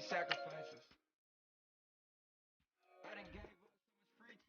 sacrifices. I done gave up so much free time.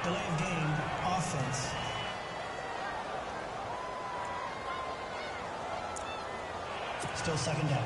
Delay of game, offense. Still second down.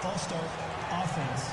False start. Offense.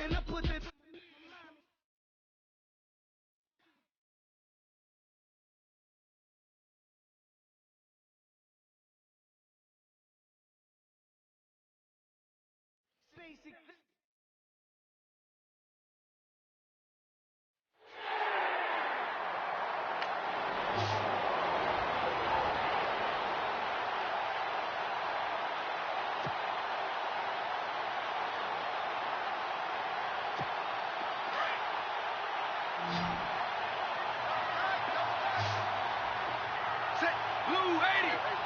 And I put that basic. Set. Blue 80.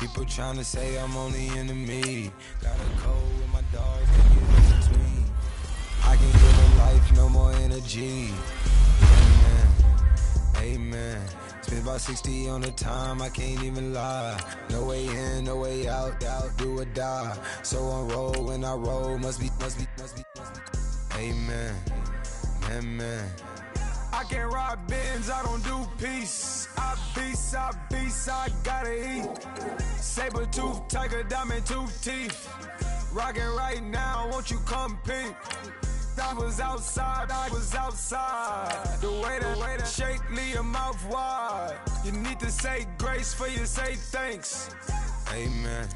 People trying to say I'm only enemy. Got a cold with my dogs, can't get in between. I can give them life, no more energy. Amen, amen. Spent about 60 on the time, I can't even lie. No way in, no way out, do or die. So on roll, when I roll, must be. Amen, amen. I can't ride Benz, I don't do peace. I beast, I gotta eat. Saber tooth, tiger, diamond tooth teeth. Rockin' right now, won't you come peep? I was outside. The way to shake, leave your mouth wide. You need to say grace for you say thanks. Amen,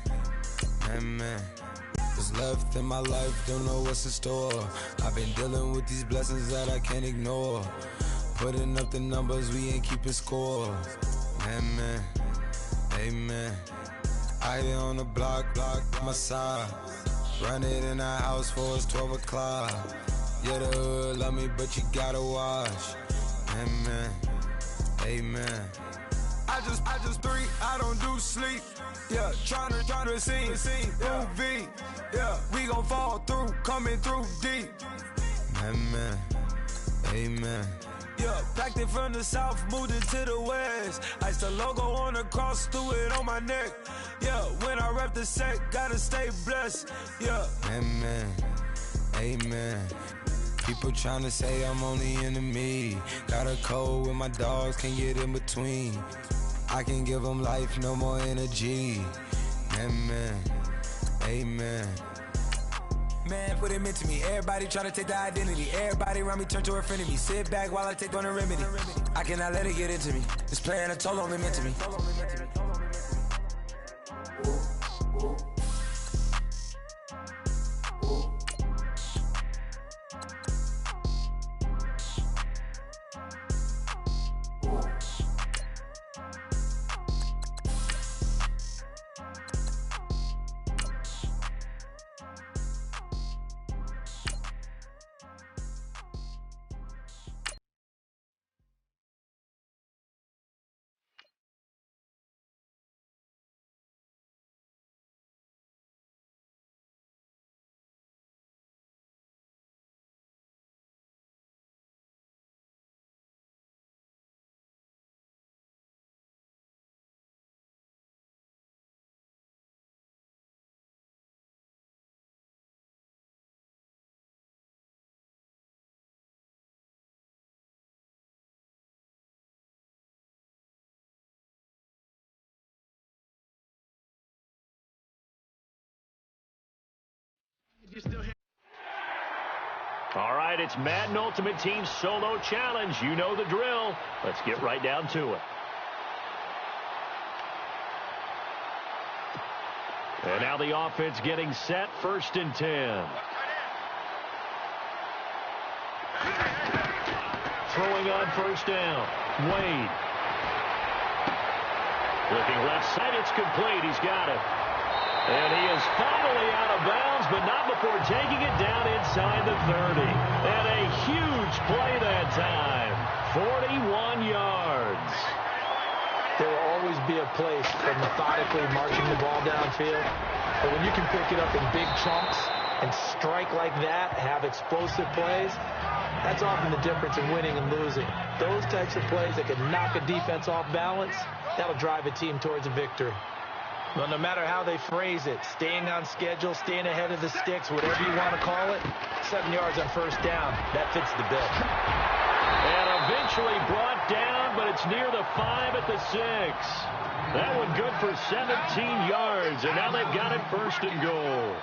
amen. What's left in my life, don't know what's in store. I've been dealing with these blessings that I can't ignore. Putting up the numbers, we ain't keeping score. Amen, amen. I be on the block, my side. Run it in the house for it's 12 o'clock. Yeah, the hood love me, but you gotta watch. Amen, amen. I just three, I don't do sleep. Yeah, tryna see, UV. Yeah, we gon' fall through, coming through deep. Amen, amen. Yeah, packed it from the south, moved it to the west. Iced the logo on the cross, threw it on my neck. Yeah, when I rep the set, gotta stay blessed. Yeah, amen, amen. People tryna say I'm only enemy. Got a cold with my dogs, can't get in between. I can give them life, no more energy. Amen, amen. Man, what it meant to me. Everybody try to take the identity. Everybody around me turn to a friend of me. Sit back while I take on the remedy. I cannot let it get into me. It's playing a toll only meant to me. All right, it's Madden Ultimate Team Solo Challenge. You know the drill. Let's get right down to it. And now the offense getting set, 1st and 10. Throwing on 1st down. Wade. Looking left side, it's complete. He's got it. And he is finally out of bounds, but not before taking it down inside the 30. And a huge play that time. 41 yards. There will always be a place for methodically marching the ball downfield. But when you can pick it up in big chunks and strike like that, have explosive plays, that's often the difference in winning and losing. Those types of plays that can knock a defense off balance, that'll drive a team towards a victory. Well, no matter how they phrase it, staying on schedule, staying ahead of the sticks, whatever you want to call it, 7 yards on 1st down, that fits the bill. And eventually brought down, but it's near the 5 at the 6. That one good for 17 yards, and now they've got it 1st and goal.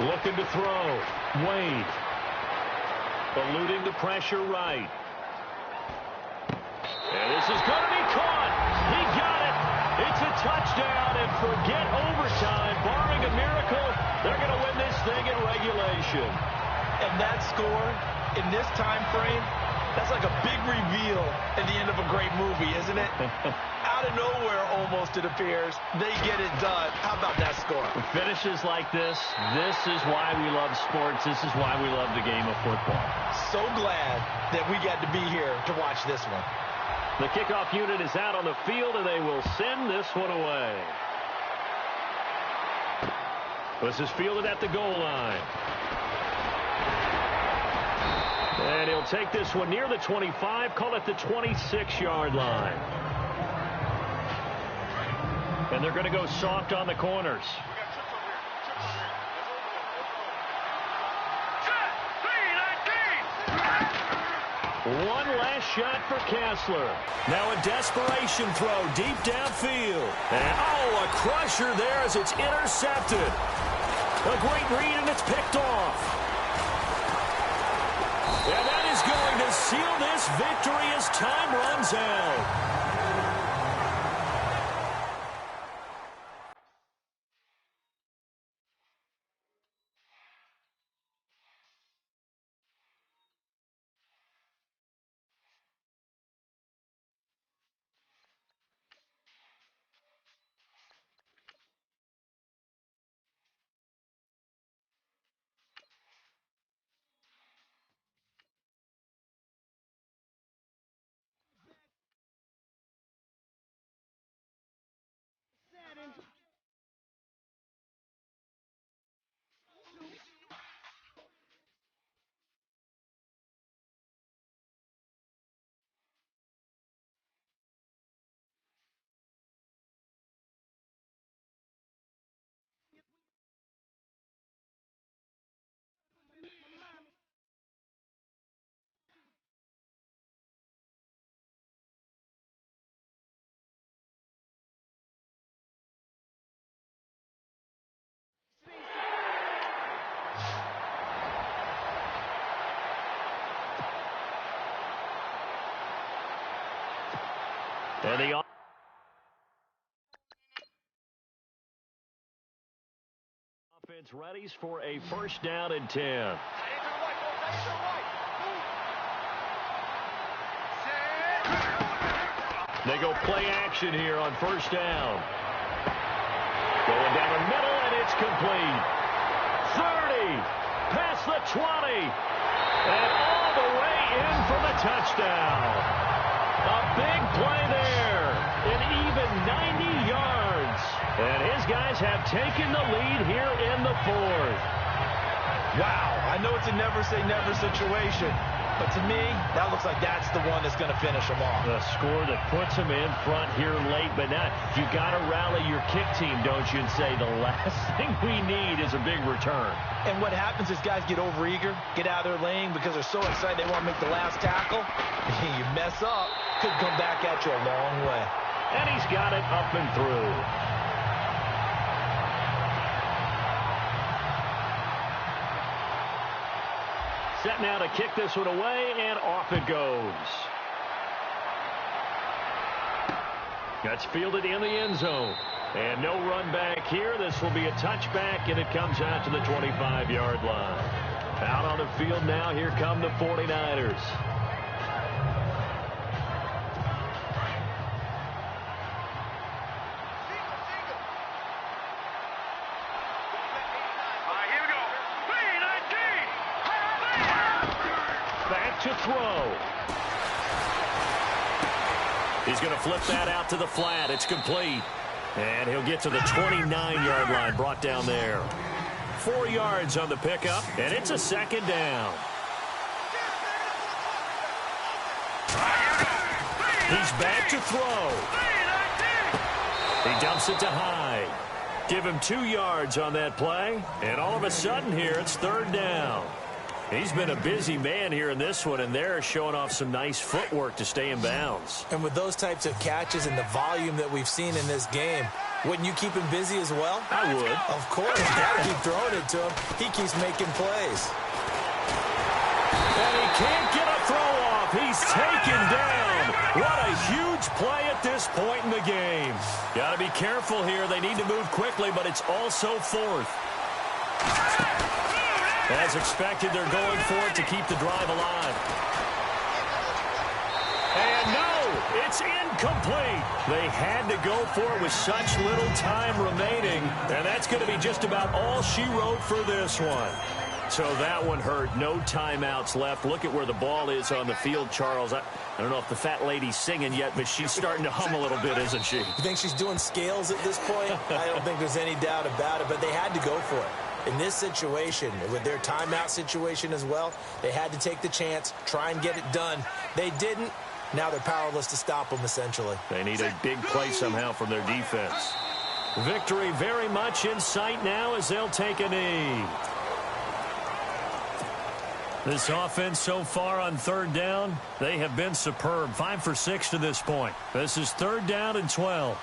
Looking to throw. Wade. Eluding the pressure right. And this is going to be caught. He got it. It's a touchdown, and forget overtime. Barring a miracle, they're going to win this thing in regulation. And that score, in this time frame, that's like a big reveal at the end of a great movie, isn't it? Out of nowhere, almost, it appears, they get it done. How about that score? Finishes like this is why we love sports. This is why we love the game of football. So glad that we got to be here to watch this one. The kickoff unit is out on the field, and they will send this one away. This is fielded at the goal line. And he'll take this one near the 25, call it the 26-yard line. And they're going to go soft on the corners. One last shot for Kessler. Now a desperation throw deep downfield. And a crusher there as it's intercepted. A great read, and it's picked off. And that is going to seal this victory as time runs out. And the offense readies for a first down and 10. They go play action here on first down. Going down the middle, and it's complete. 30, past the 20, and all the way in for the touchdown. A big play there, an even 90 yards. And his guys have taken the lead here in the fourth. Wow, I know it's a never-say-never situation, but to me, that looks like that's the one that's going to finish them off. The score that puts them in front here late, but now you got to rally your kick team, don't you, and say the last thing we need is a big return. And what happens is guys get overeager, get out of their lane because they're so excited they want to make the last tackle. You mess up, could come back at you a long way. And he's got it up and through. Set now to kick this one away, and off it goes. That's fielded in the end zone. And no run back here. This will be a touchback, and it comes out to the 25-yard line. Out on the field now, here come the 49ers. Back to throw. He's going to flip that out to the flat. It's complete. And he'll get to the 29-yard line, brought down there. 4 yards on the pickup, and it's a second down. He's back to throw. He dumps it to Hyde. Give him 2 yards on that play, and all of a sudden here, it's third down. He's been a busy man here in this one, and they're showing off some nice footwork to stay in bounds. And with those types of catches and the volume that we've seen in this game, wouldn't you keep him busy as well? I would. Of course. Got to keep throwing it to him. He keeps making plays. And he can't get a throw off. He's taken down. What a huge play at this point in the game. Got to be careful here. They need to move quickly, but it's also fourth. As expected, they're going for it to keep the drive alive. And no, it's incomplete. They had to go for it with such little time remaining, and that's going to be just about all she wrote for this one. So that one hurt. No timeouts left. Look at where the ball is on the field, Charles. I don't know if the fat lady's singing yet, but she's starting to hum a little bit, isn't she? You think she's doing scales at this point? I don't think there's any doubt about it, but they had to go for it. In this situation, with their timeout situation as well, they had to take the chance, try and get it done. They didn't. Now they're powerless to stop them, essentially. They need a big play somehow from their defense. Victory very much in sight now as they'll take a knee. This offense so far on third down, they have been superb. 5 for 6 to this point. This is 3rd down and 12.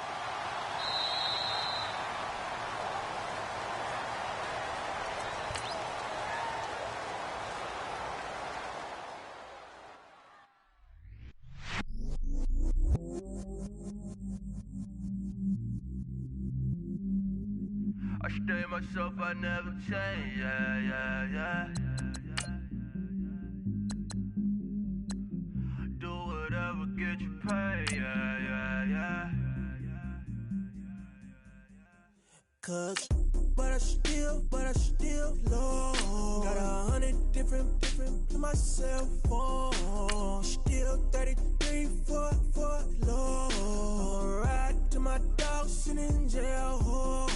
I stay myself, I never change, yeah. Do whatever, get you paid, yeah. Cause, but I still low. Got 100 different to my cell phone. Still 33 for low. I'ma ride to my dog sitting in jail.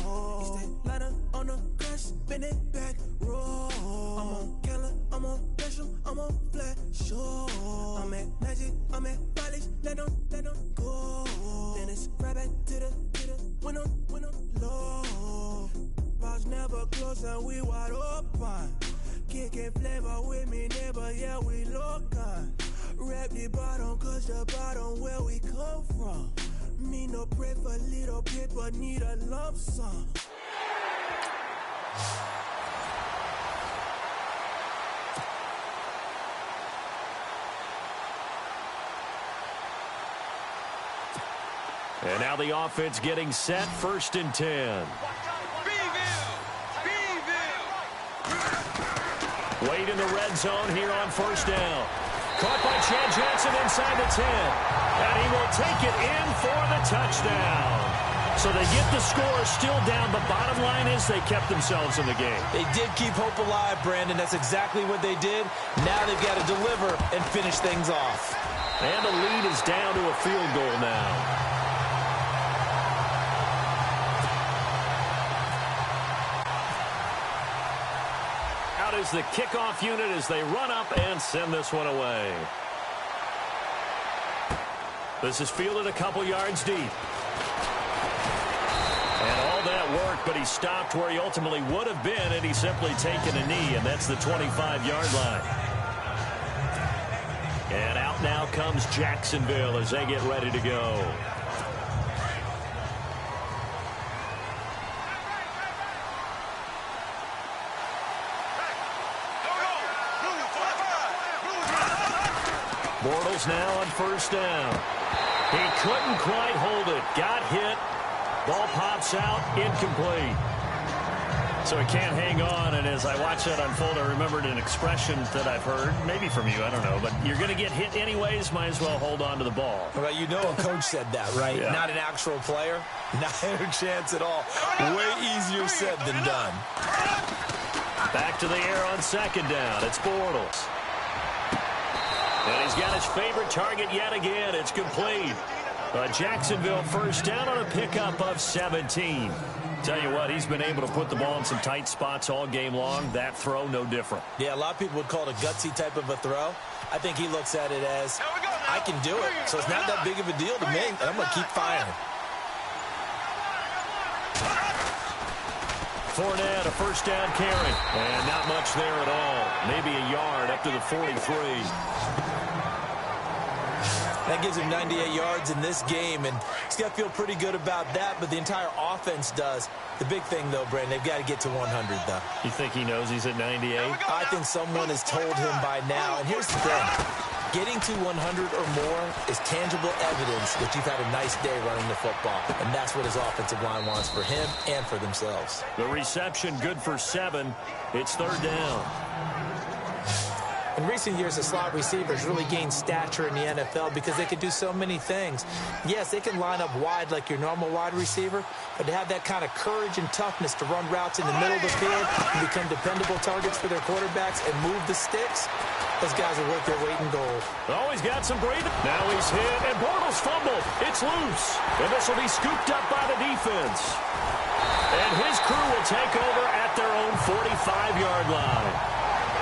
Stay lighter on the grass, spin it back, roll. I'm on Keller, I'm on Bishop, I'm on Flat Show. I'm at Magic, I'm at Follies, let them go. Then it's right back to the when I'm low. Bars never close and we wide open. Kicking flavor with me, neighbor, yeah, we local. Rap the bottom, cause the bottom where we come from. Me no pray for little paper, need a lump sum. And now the offense getting set, 1st and 10. Wade in the red zone here on 1st down. Caught by Chad Johnson inside the 10. And he will take it in for the touchdown. So they get the score still down, but bottom line is they kept themselves in the game. They did keep hope alive, Brandon. That's exactly what they did. Now they've got to deliver and finish things off. And the lead is down to a field goal now. Is the kickoff unit as they run up and send this one away. This is fielded a couple yards deep. And all that work, but he stopped where he ultimately would have been had he simply taken a knee, and that's the 25-yard line. And out now comes Jacksonville as they get ready to go. Bortles now on 1st down. He couldn't quite hold it. Got hit. Ball pops out. Incomplete. So he can't hang on. And as I watched that unfold, I remembered an expression that I've heard, maybe from you, I don't know, but you're going to get hit anyways, might as well hold on to the ball. Well, you know a coach said that, right? Yeah. Not an actual player. Not a chance at all. Way easier said than done. Back to the air on 2nd down. It's Bortles. And he's got his favorite target yet again. It's complete. Jacksonville 1st down on a pickup of 17. Tell you what, he's been able to put the ball in some tight spots all game long. That throw, no different. Yeah, a lot of people would call it a gutsy type of a throw. I think he looks at it as, I can do it, so it's not that big of a deal to me, and I'm going to keep firing. Fournette, a 1st down carry. And not much there at all. Maybe a yard up to the 43. That gives him 98 yards in this game, and he's got to feel pretty good about that, but the entire offense does. The big thing, though, Brandon, they've got to get to 100, though. You think he knows he's at 98? I think someone has told him by now, and here's the thing. Getting to 100 or more is tangible evidence that you've had a nice day running the football, and that's what his offensive line wants for him and for themselves. The reception good for 7. It's 3rd down. In recent years, the slot receivers really gained stature in the NFL because they can do so many things. Yes, they can line up wide like your normal wide receiver, but to have that kind of courage and toughness to run routes in the middle of the field and become dependable targets for their quarterbacks and move the sticks, those guys are worth their weight in gold. Oh, he's got some breathing. Now he's hit, and Bortles fumbled. It's loose, and this will be scooped up by the defense. And his crew will take over at their own 45-yard line.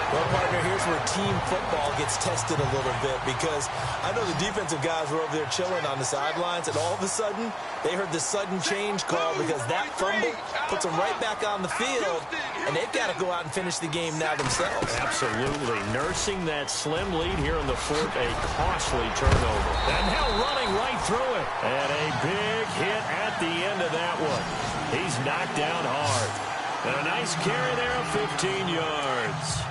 Well, partner, here's where team football gets tested a little bit because I know the defensive guys were over there chilling on the sidelines, and all of a sudden, they heard the sudden change call because that fumble puts them right back on the field, and they've got to go out and finish the game now themselves. Absolutely. Nursing that slim lead here in the fourth, a costly turnover. And now running right through it. And a big hit at the end of that one. He's knocked down hard. And a nice carry there of 15 yards.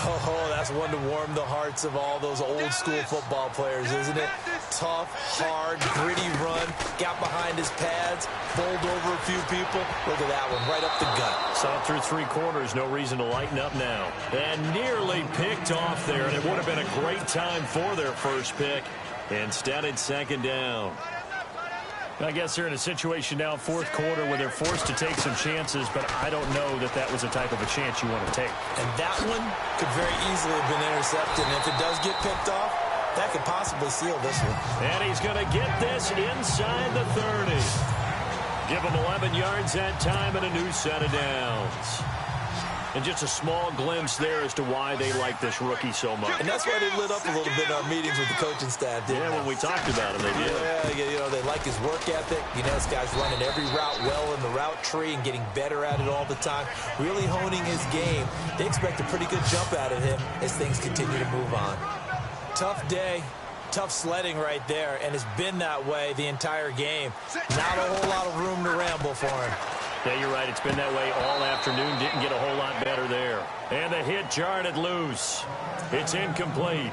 Oh, that's one to warm the hearts of all those old-school football players, isn't it? Tough, hard, gritty run, got behind his pads, bowled over a few people. Look at that one, right up the gut. Saw it through 3 quarters, no reason to lighten up now. And nearly picked off there, and it would have been a great time for their first pick. Instead, it's second down. I guess they're in a situation now, fourth quarter, where they're forced to take some chances, but I don't know that that was the type of a chance you want to take. And that one could very easily have been intercepted, and if it does get picked off, that could possibly seal this one. And he's going to get this inside the 30. Give him 11 yards that time and a new set of downs. And just a small glimpse there as to why they like this rookie so much. And that's why they lit up a little bit in our meetings with the coaching staff, didn't they? When we talked about him, they did. Yeah, you know, they like his work ethic. You know, this guy's running every route well in the route tree and getting better at it all the time, really honing his game. They expect a pretty good jump out of him as things continue to move on. Tough day. Tough sledding right there, and it's been that way the entire game. Not a whole lot of room to ramble for him. Yeah, you're right. It's been that way all afternoon. Didn't get a whole lot better there. And the hit jarred it loose. It's incomplete.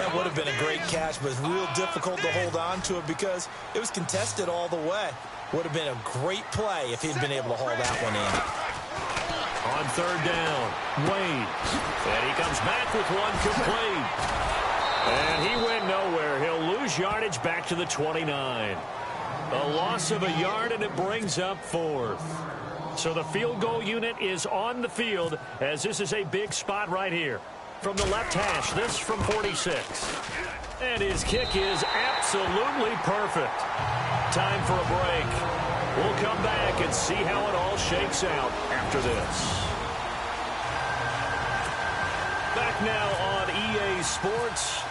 That would have been a great catch, but it's real difficult to hold on to it because it was contested all the way. Would have been a great play if he'd been able to haul that one in. On third down, Wade. And he comes back with one complete. And he went nowhere. He'll lose yardage back to the 29. A loss of a yard, and it brings up fourth. So the field goal unit is on the field as this is a big spot right here. From the left hash, this from 46. And his kick is absolutely perfect. Time for a break. We'll come back and see how it all shakes out after this. Back now on EA Sports.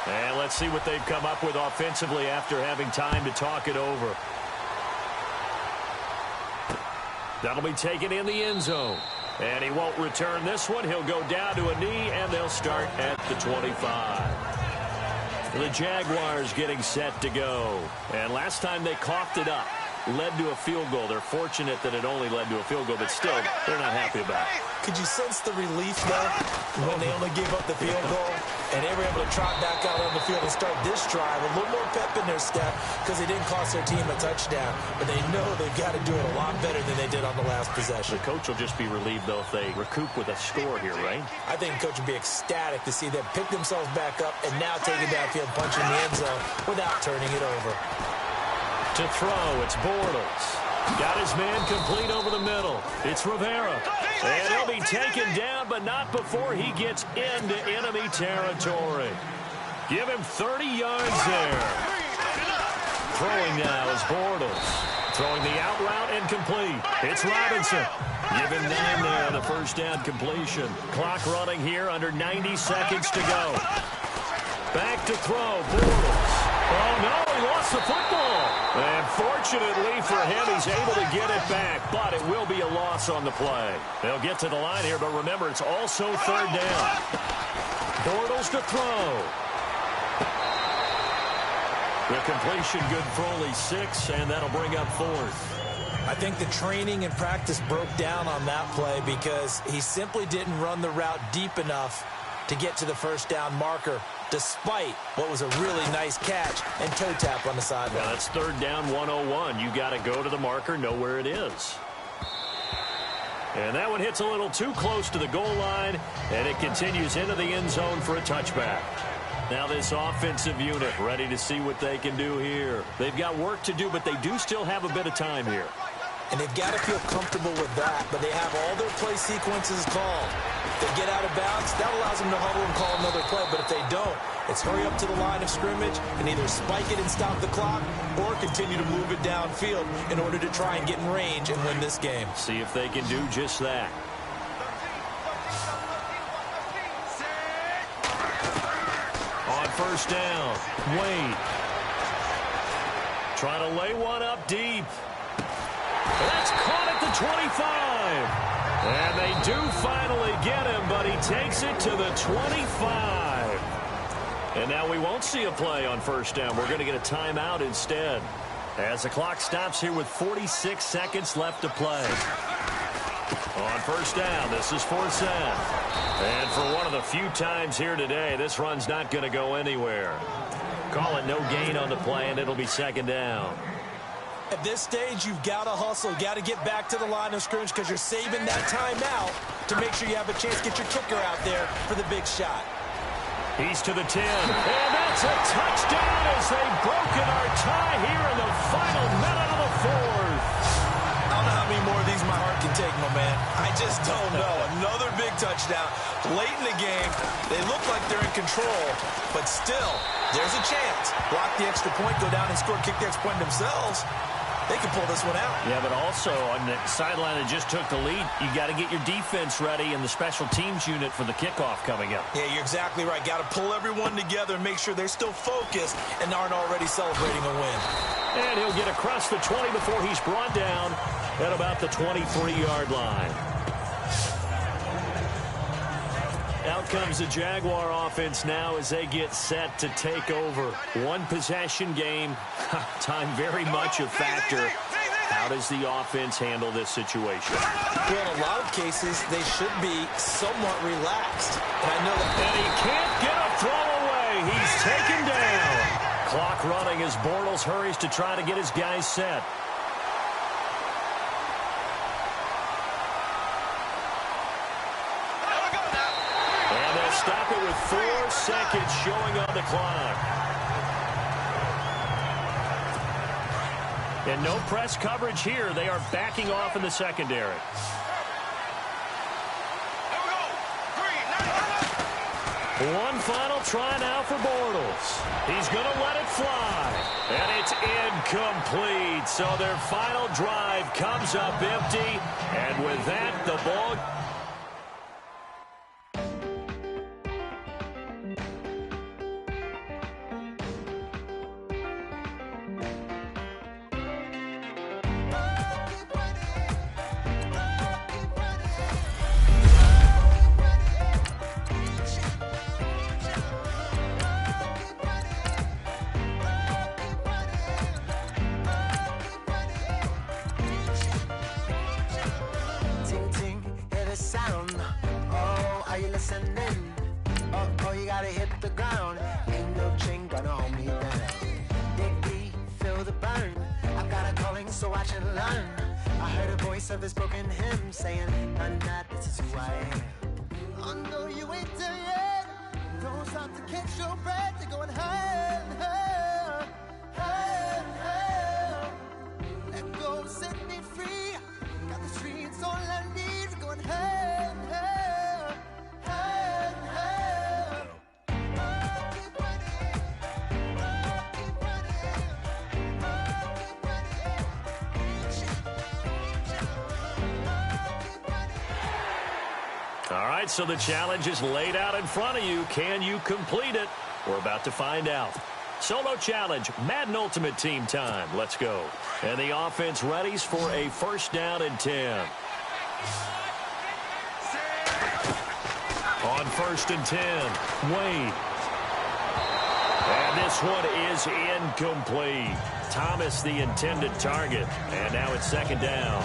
And let's see what they've come up with offensively after having time to talk it over. That'll be taken in the end zone. And he won't return this one. He'll go down to a knee, and they'll start at the 25. The Jaguars getting set to go. And last time they coughed it up, led to a field goal. They're fortunate that it only led to a field goal, but still, they're not happy about it. Could you sense the relief, though, when they only gave up the field goal and they were able to trot back out on the field and start this drive? A little more pep in their step because they didn't cost their team a touchdown, but they know they've got to do it a lot better than they did on the last possession. The coach will just be relieved, though, if they recoup with a score here, right? I think the coach would be ecstatic to see them pick themselves back up and now take it downfield, punching the end zone without turning it over. To throw, it's Bortles. Got his man complete over the middle. It's Rivera. And he'll be taken down, but not before he gets into enemy territory. Give him 30 yards there. Throwing now is Bortles. Throwing the out route and complete. It's Robinson. Give him 9 there on the first down completion. Clock running here, under 90 seconds to go. Back to throw, Bortles. Oh, no, he lost the football. And fortunately for him, he's able to get it back, but it will be a loss on the play. They'll get to the line here, but remember, it's also third down. Bortles to throw. The completion good for only 6, and that'll bring up fourth. I think the training and practice broke down on that play because he simply didn't run the route deep enough to get to the first down marker, despite what was a really nice catch and toe tap on the sideline. Yeah, that's third down 101. You got to go to the marker, know where it is. And that one hits a little too close to the goal line, and it continues into the end zone for a touchback. Now this offensive unit ready to see what they can do here. They've got work to do, but they do still have a bit of time here. And they've got to feel comfortable with that, but they have all their play sequences called. If they get out of bounds, that allows them to huddle and call another play. But if they don't, it's hurry up to the line of scrimmage and either spike it and stop the clock or continue to move it downfield in order to try and get in range and win this game. See if they can do just that. On first down, Wade. Trying to lay one up deep. That's caught at the 25. And they do finally get him, but he takes it to the 25. And now we won't see a play on first down. We're going to get a timeout instead, as the clock stops here with 46 seconds left to play. On first down, this is Forsett. And for one of the few times here today, this run's not going to go anywhere. Call it no gain on the play, and it'll be second down. At this stage, you've got to hustle. You've got to get back to the line of scrimmage because you're saving that timeout to make sure you have a chance to get your kicker out there for the big shot. He's to the 10. And that's a touchdown as they've broken our tie here in the final minute of the fourth. I don't know how many more of these my heart can take, my man. I just don't know. Another big touchdown. Late in the game, they look like they're in control, but still, there's a chance. Block the extra point, go down and score, kick the extra point themselves. They can pull this one out. Yeah, but also on the sideline that just took the lead, you got to get your defense ready and the special teams unit for the kickoff coming up. Yeah, you're exactly right. Got to pull everyone together and make sure they're still focused and aren't already celebrating a win. And he'll get across the 20 before he's brought down at about the 23-yard line. Out comes the Jaguar offense now as they get set to take over. One possession game. Time very much a factor. How does the offense handle this situation? Well, in a lot of cases, they should be somewhat relaxed. And I know that. And he can't get a throw away. He's taken down. Clock running as Bortles hurries to try to get his guys set. Stop it with 4 seconds showing on the clock. And no press coverage here. They are backing off in the secondary. One final try now for Bortles. He's going to let it fly. And it's incomplete. So their final drive comes up empty. And with that, the ball... Of this broken hymn saying, "I'm not, this is who I am." I know you ain't there yet. Don't stop to catch your breath. You're going higher and higher, higher and higher. Let go, set me free. Got the streets all I need. Going higher and higher, higher and higher. Keep running, keep running, keep All right, so the challenge is laid out in front of you. Can you complete it? We're about to find out. Solo challenge, Madden Ultimate Team time. Let's go. And the offense readies for a first down and 10. On first and 10, Wade. And this one is incomplete. Thomas, the intended target. And now it's second down.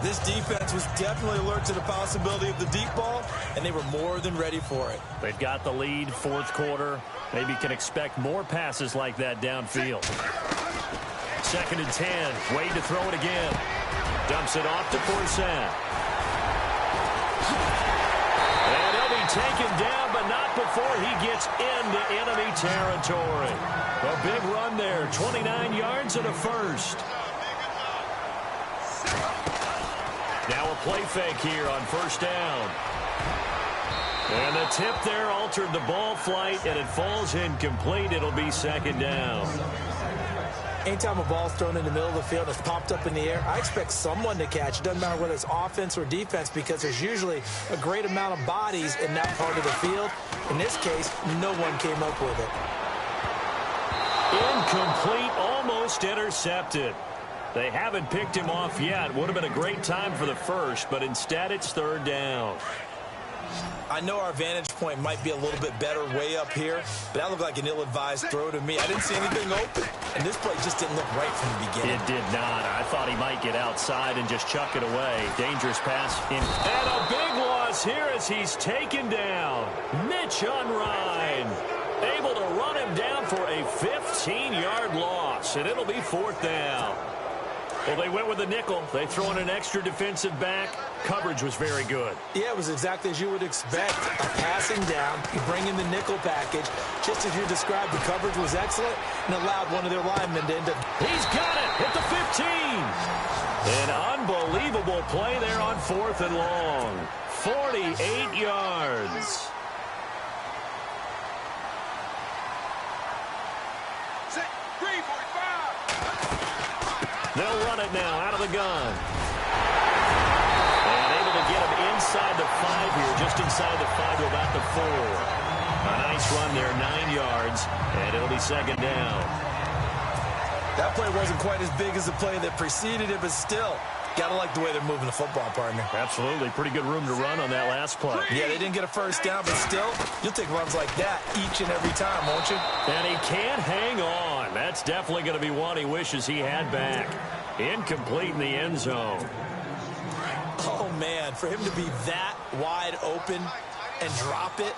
This defense was definitely alert to the possibility of the deep ball, and they were more than ready for it. They've got the lead, fourth quarter. Maybe can expect more passes like that downfield. Second and 10. Wade to throw it again. Dumps it off to Forsett. And he'll be taken down, but not before he gets into enemy territory. A big run there, 29 yards and a first. Now a play fake here on first down. And the tip there altered the ball flight, and it falls incomplete. It'll be second down. Anytime a ball's thrown in the middle of the field, it's popped up in the air, I expect someone to catch. It doesn't matter whether it's offense or defense, because there's usually a great amount of bodies in that part of the field. In this case, no one came up with it. Incomplete, almost intercepted. They haven't picked him off yet. Would have been a great time for the first, but instead it's third down. I know our vantage point might be a little bit better way up here, but that looked like an ill-advised throw to me. I didn't see anything open, and this play just didn't look right from the beginning. It did not. I thought he might get outside and just chuck it away. Dangerous pass. And a big loss here as he's taken down. Mitch Unrein able to run him down for a 15-yard loss, and it'll be fourth down. Well, they went with the nickel. They throw in an extra defensive back. Coverage was very good. Yeah, it was exactly as you would expect. A passing down, you bring in the nickel package. Just as you described, the coverage was excellent and allowed one of their linemen to end up. He's got it at the 15. An unbelievable play there on fourth and long. 48 yards. They'll run it now out of the gun. And able to get him inside the 5 here, just inside the 5 to about the 4. A nice run there, 9 yards, and it'll be second down. That play wasn't quite as big as the play that preceded it, but still, gotta like the way they're moving the football, partner. Absolutely. Pretty good room to run on that last play. Yeah, they didn't get a first down, but still, you'll take runs like that each and every time, won't you? And he can't hang on. That's definitely going to be one he wishes he had back. Incomplete in the end zone. Oh, man, for him to be that wide open and drop it.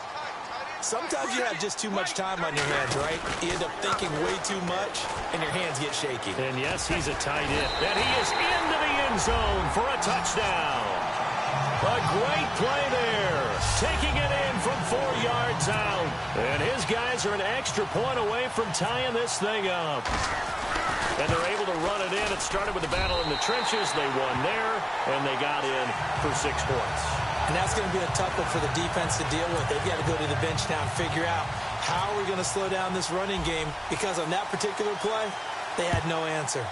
Sometimes you have just too much time on your hands, right? You end up thinking way too much, and your hands get shaky. And yes, he's a tight end. And he is into the end zone for a touchdown. A great play there. Taking it in from 4 yards out. And his guys are an extra point away from tying this thing up. And they're able to run it in. It started with the battle in the trenches. They won there, and they got in for 6 points. And that's going to be a tough one for the defense to deal with. They've got to go to the bench now and figure out how are we going to slow down this running game, because on that particular play, they had no answer.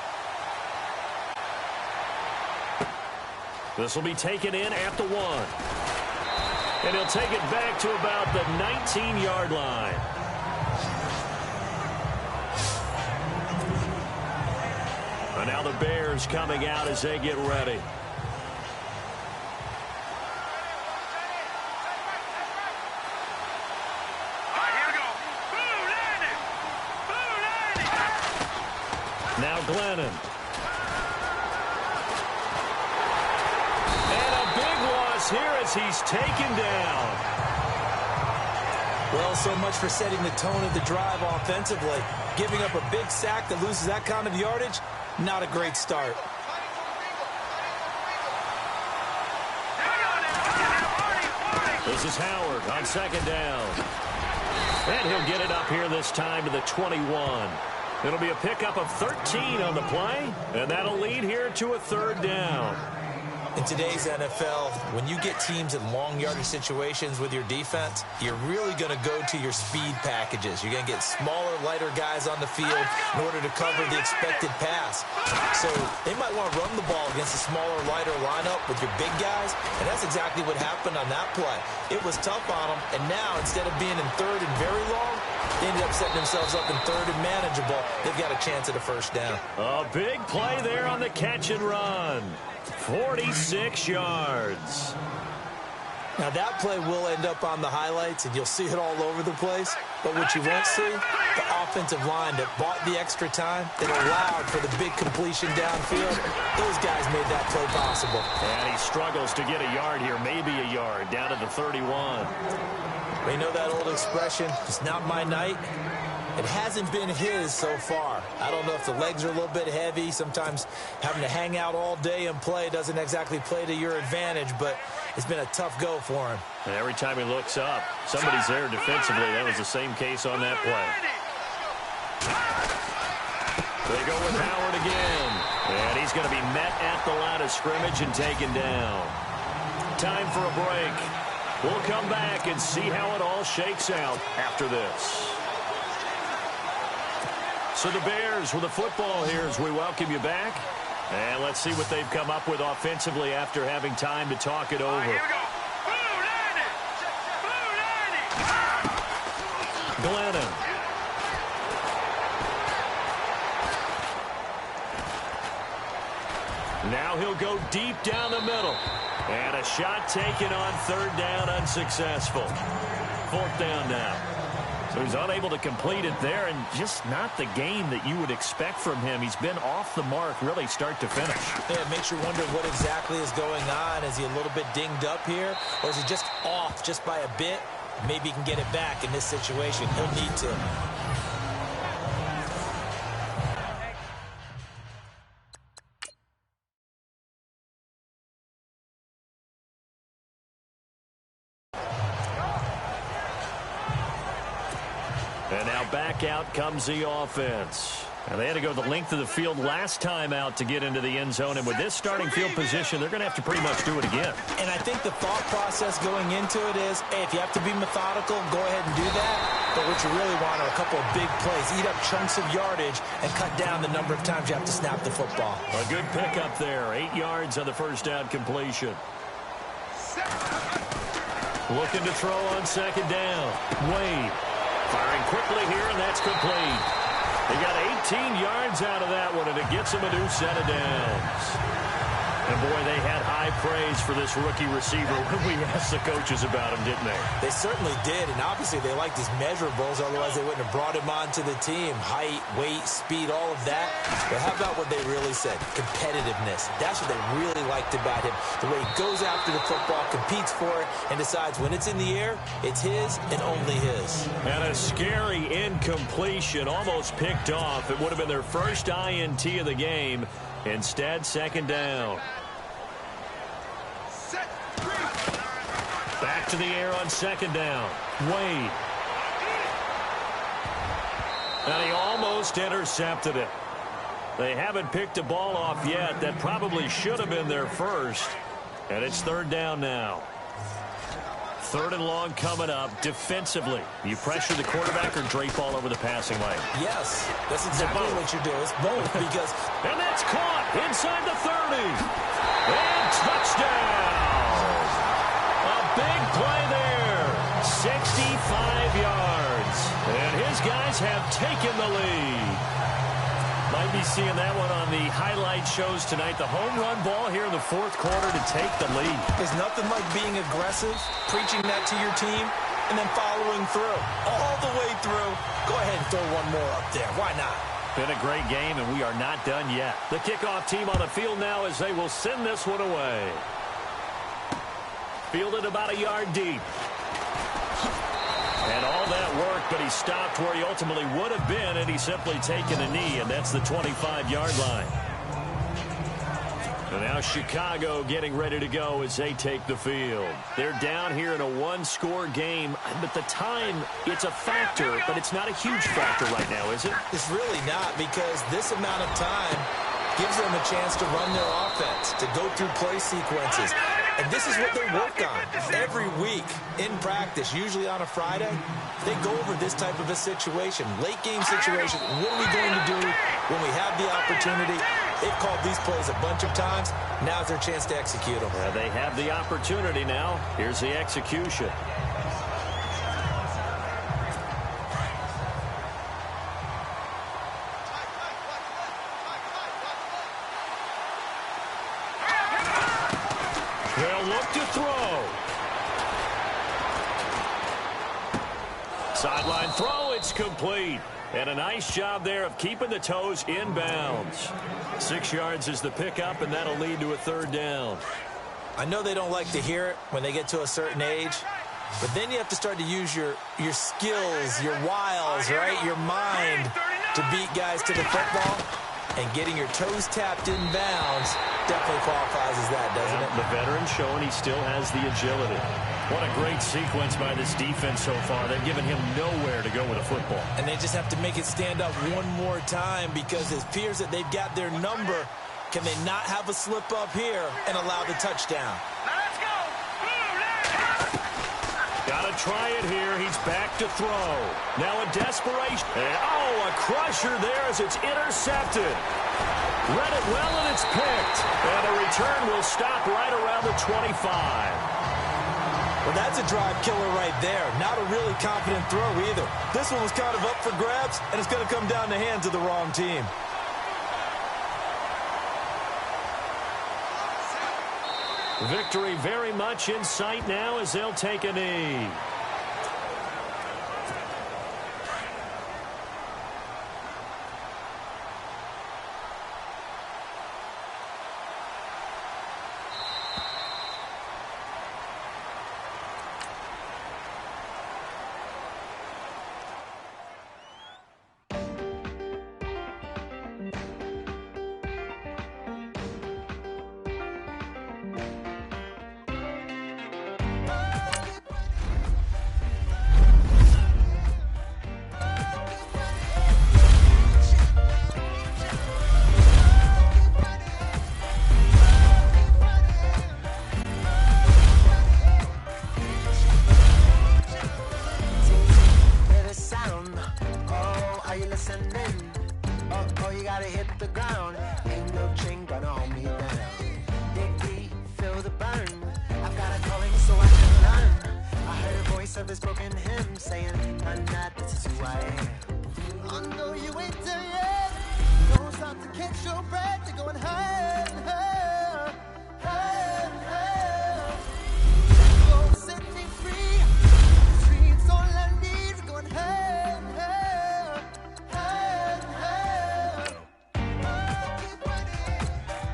This will be taken in at the 1. And he'll take it back to about the 19-yard line. And now the Bears coming out as they get ready. Now Glennon. And a big loss here as he's taken down. Well, so much for setting the tone of the drive offensively. Giving up a big sack that loses that kind of yardage, not a great start. This is Howard on second down. And he'll get it up here this time to the 21. It'll be a pickup of 13 on the play, and that'll lead here to a third down. In today's NFL, when you get teams in long yardage situations with your defense, you're really going to go to your speed packages. You're going to get smaller, lighter guys on the field in order to cover the expected pass. So they might want to run the ball against a smaller, lighter lineup with your big guys, and that's exactly what happened on that play. It was tough on them, and now instead of being in third and very long, they ended up setting themselves up in third and manageable. They've got a chance at a first down. A big play there on the catch and run. 46 yards. Now that play will end up on the highlights, and you'll see it all over the place. But what you won't see, the offensive line that bought the extra time, that allowed for the big completion downfield, those guys made that play possible. And he struggles to get a yard here, maybe a yard, down to the 31. We know that old expression, it's not my night. It hasn't been his so far. I don't know if the legs are a little bit heavy. Sometimes having to hang out all day and play doesn't exactly play to your advantage, but it's been a tough go for him. And every time he looks up, somebody's there defensively. That was the same case on that play. They go with Howard again. And he's going to be met at the line of scrimmage and taken down. Time for a break. We'll come back and see how it all shakes out after this. So the Bears with the football here as we welcome you back. And let's see what they've come up with offensively after having time to talk it over. Here we go. Glennon. Now he'll go deep down the middle. And a shot taken on third down, unsuccessful. Fourth down now. So he's unable to complete it there, and just not the game that you would expect from him. He's been off the mark really start to finish. Yeah, it makes you wonder what exactly is going on. Is he a little bit dinged up here, or is he just off just by a bit? Maybe he can get it back in this situation. He'll need to. And now back out comes the offense. And they had to go the length of the field last time out to get into the end zone. And with this starting field position, they're going to have to pretty much do it again. And I think the thought process going into it is, hey, if you have to be methodical, go ahead and do that. But what you really want are a couple of big plays. Eat up chunks of yardage and cut down the number of times you have to snap the football. A good pickup there. 8 yards on the first down completion. Looking to throw on second down. Wade firing quickly here, and that's complete. They got 18 yards out of that one, and it gets them a new set of downs. And, boy, they had high praise for this rookie receiver when we asked the coaches about him, didn't they? They certainly did, and obviously they liked his measurables, otherwise they wouldn't have brought him onto the team. Height, weight, speed, all of that. But how about what they really said? Competitiveness. That's what they really liked about him. The way he goes after the football, competes for it, and decides when it's in the air, it's his and only his. And a scary incompletion, almost picked off. It would have been their first INT of the game. Instead, second down. Back to the air on second down. Wade. And he almost intercepted it. They haven't picked a ball off yet. That probably should have been their first. And it's third down now. Third and long coming up defensively. You pressure the quarterback or drape all over the passing lane? Yes, that's exactly what you do. It's both because... And that's caught inside the 30. And touchdown. A big play there. 65 yards. And his guys have taken the lead. Might be seeing that one on the highlight shows tonight. The home run ball here in the fourth quarter to take the lead. There's nothing like being aggressive, preaching that to your team, and then following through. All the way through. Go ahead and throw one more up there. Why not? Been a great game, and we are not done yet. The kickoff team on the field now as they will send this one away. Fielded about a yard deep. And all that work, but he stopped where he ultimately would have been, and he's simply taken a knee, and that's the 25-yard line. And now Chicago getting ready to go as they take the field. They're down here in a one-score game, but the time, it's a factor, but it's not a huge factor right now, is it? It's really not, because this amount of time gives them a chance to run their offense, to go through play sequences. And this is what they work on every week in practice, usually on a Friday. They go over this type of a situation, late game situation. What are we going to do when we have the opportunity? They've called these plays a bunch of times. Now's their chance to execute them. They have the opportunity now. Here's the execution. They'll look to throw. Sideline throw, it's complete. And a nice job there of keeping the toes inbounds. 6 yards is the pickup, and that'll lead to a third down. I know they don't like to hear it when they get to a certain age, But then you have to start to use your skills, your wiles, right, your mind to beat guys to the football. And getting your toes tapped in bounds definitely qualifies as that, doesn't it? The veteran showing he still has the agility. What a great sequence by this defense so far. They've given him nowhere to go with a football. And they just have to make it stand up one more time because it appears that they've got their number. Can they not have a slip up here and allow the touchdown? Let's go. Got to try it here. He's back to throw. Now a desperation. And, oh, a crusher there as it's intercepted. Read it well, and it's picked. And the return will stop right around the 25. Well, that's a drive killer right there. Not a really confident throw either. This one was kind of up for grabs, and it's going to come down the hands of the wrong team. Victory very much in sight now as they'll take a knee. This broken hymn saying, "I'm not, this is who I am." I know you ain't there yet. Don't stop to catch your breath. You're going higher and higher, higher and higher. Go set me free. The streets all I need. You're going higher and higher, higher and higher. Keep running, keep running,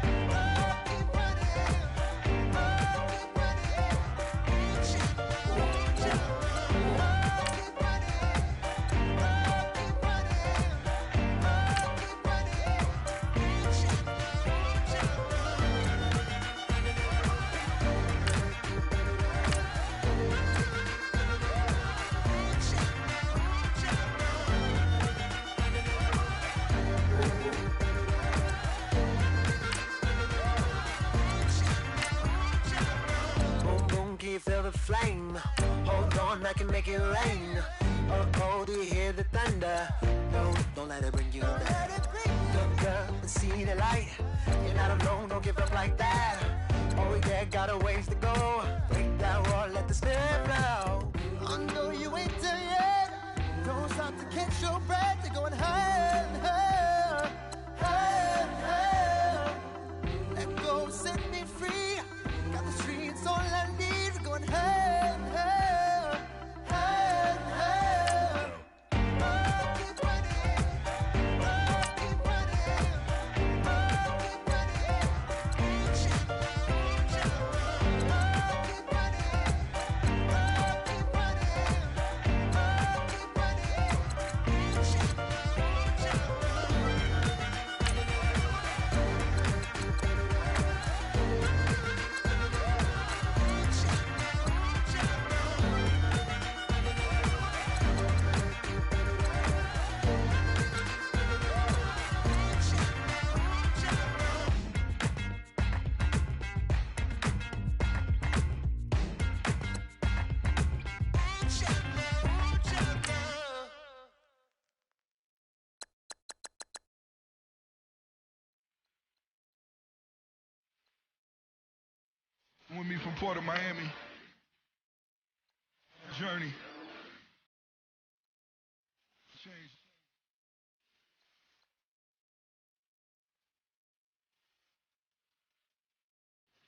feel the flame. Hold on, I can make it rain. Oh, do you hear the thunder? No, don't let it bring you down. Look up and see the light. You're not alone, don't give up like that. Oh yeah, got a ways to go. Break that wall, let the spirit flow. I know you ain't there yet. Don't stop to catch your breath. You're going higher and higher, higher and higher. Let go, set me free. Got the streets all I need. Going higher and higher, higher and higher. Keep running, keep With me from Port of Miami. Journey. Change.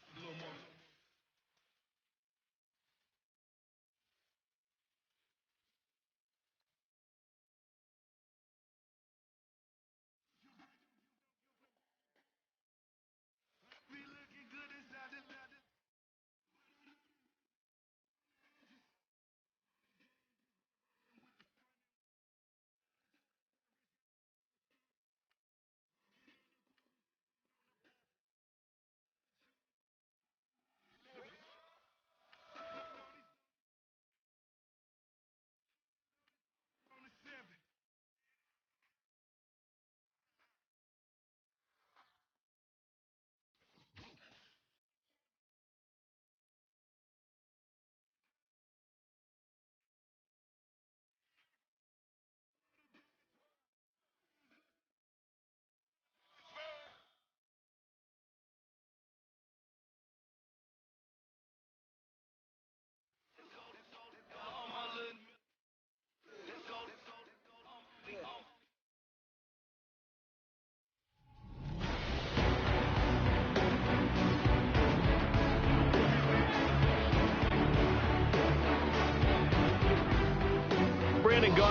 A little more.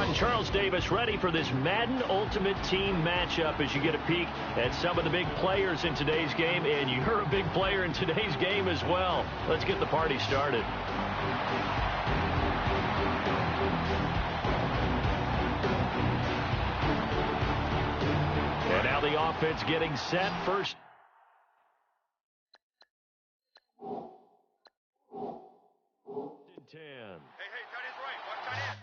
getting Charles Davis ready for this Madden Ultimate Team matchup as you get a peek at some of the big players in today's game, and you're a big player in today's game as well. Let's get the party started. And now the offense getting set. First. And 10. Hey, tight end's right. Watch tight end.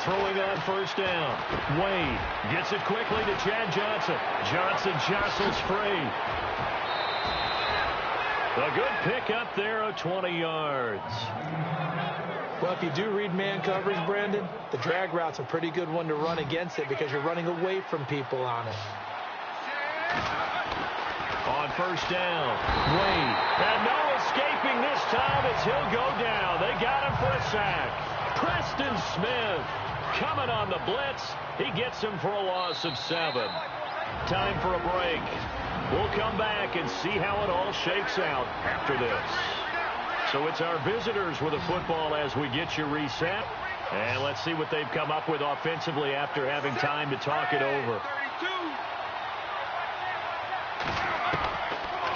Throwing on first down. Wade gets it quickly to Chad Johnson. Johnson jostles free. A good pickup there of 20 yards. Well, if you do read man coverage, Brandon, the drag route's a pretty good one to run against it because you're running away from people on it. On first down, Wade. And no escaping this time as he'll go down. They got him for a sack. Preston Smith coming on the blitz. He gets him for a loss of 7. Time for a break. We'll come back and see how it all shakes out after this. So it's our visitors with the football as we get you reset. And let's see what they've come up with offensively after having time to talk it over.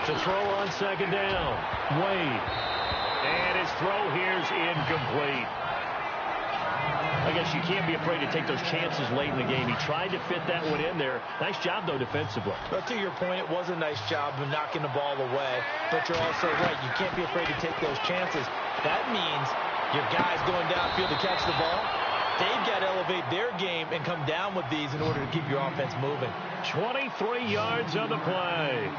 To throw on second down, Wade. And his throw here's incomplete. I guess you can't be afraid to take those chances late in the game. He tried to fit that one in there. Nice job, though, defensively. But to your point, it was a nice job of knocking the ball away. But you're also right. You can't be afraid to take those chances. That means your guys going downfield to catch the ball, they've got to elevate their game and come down with these in order to keep your offense moving. 23 yards on the play.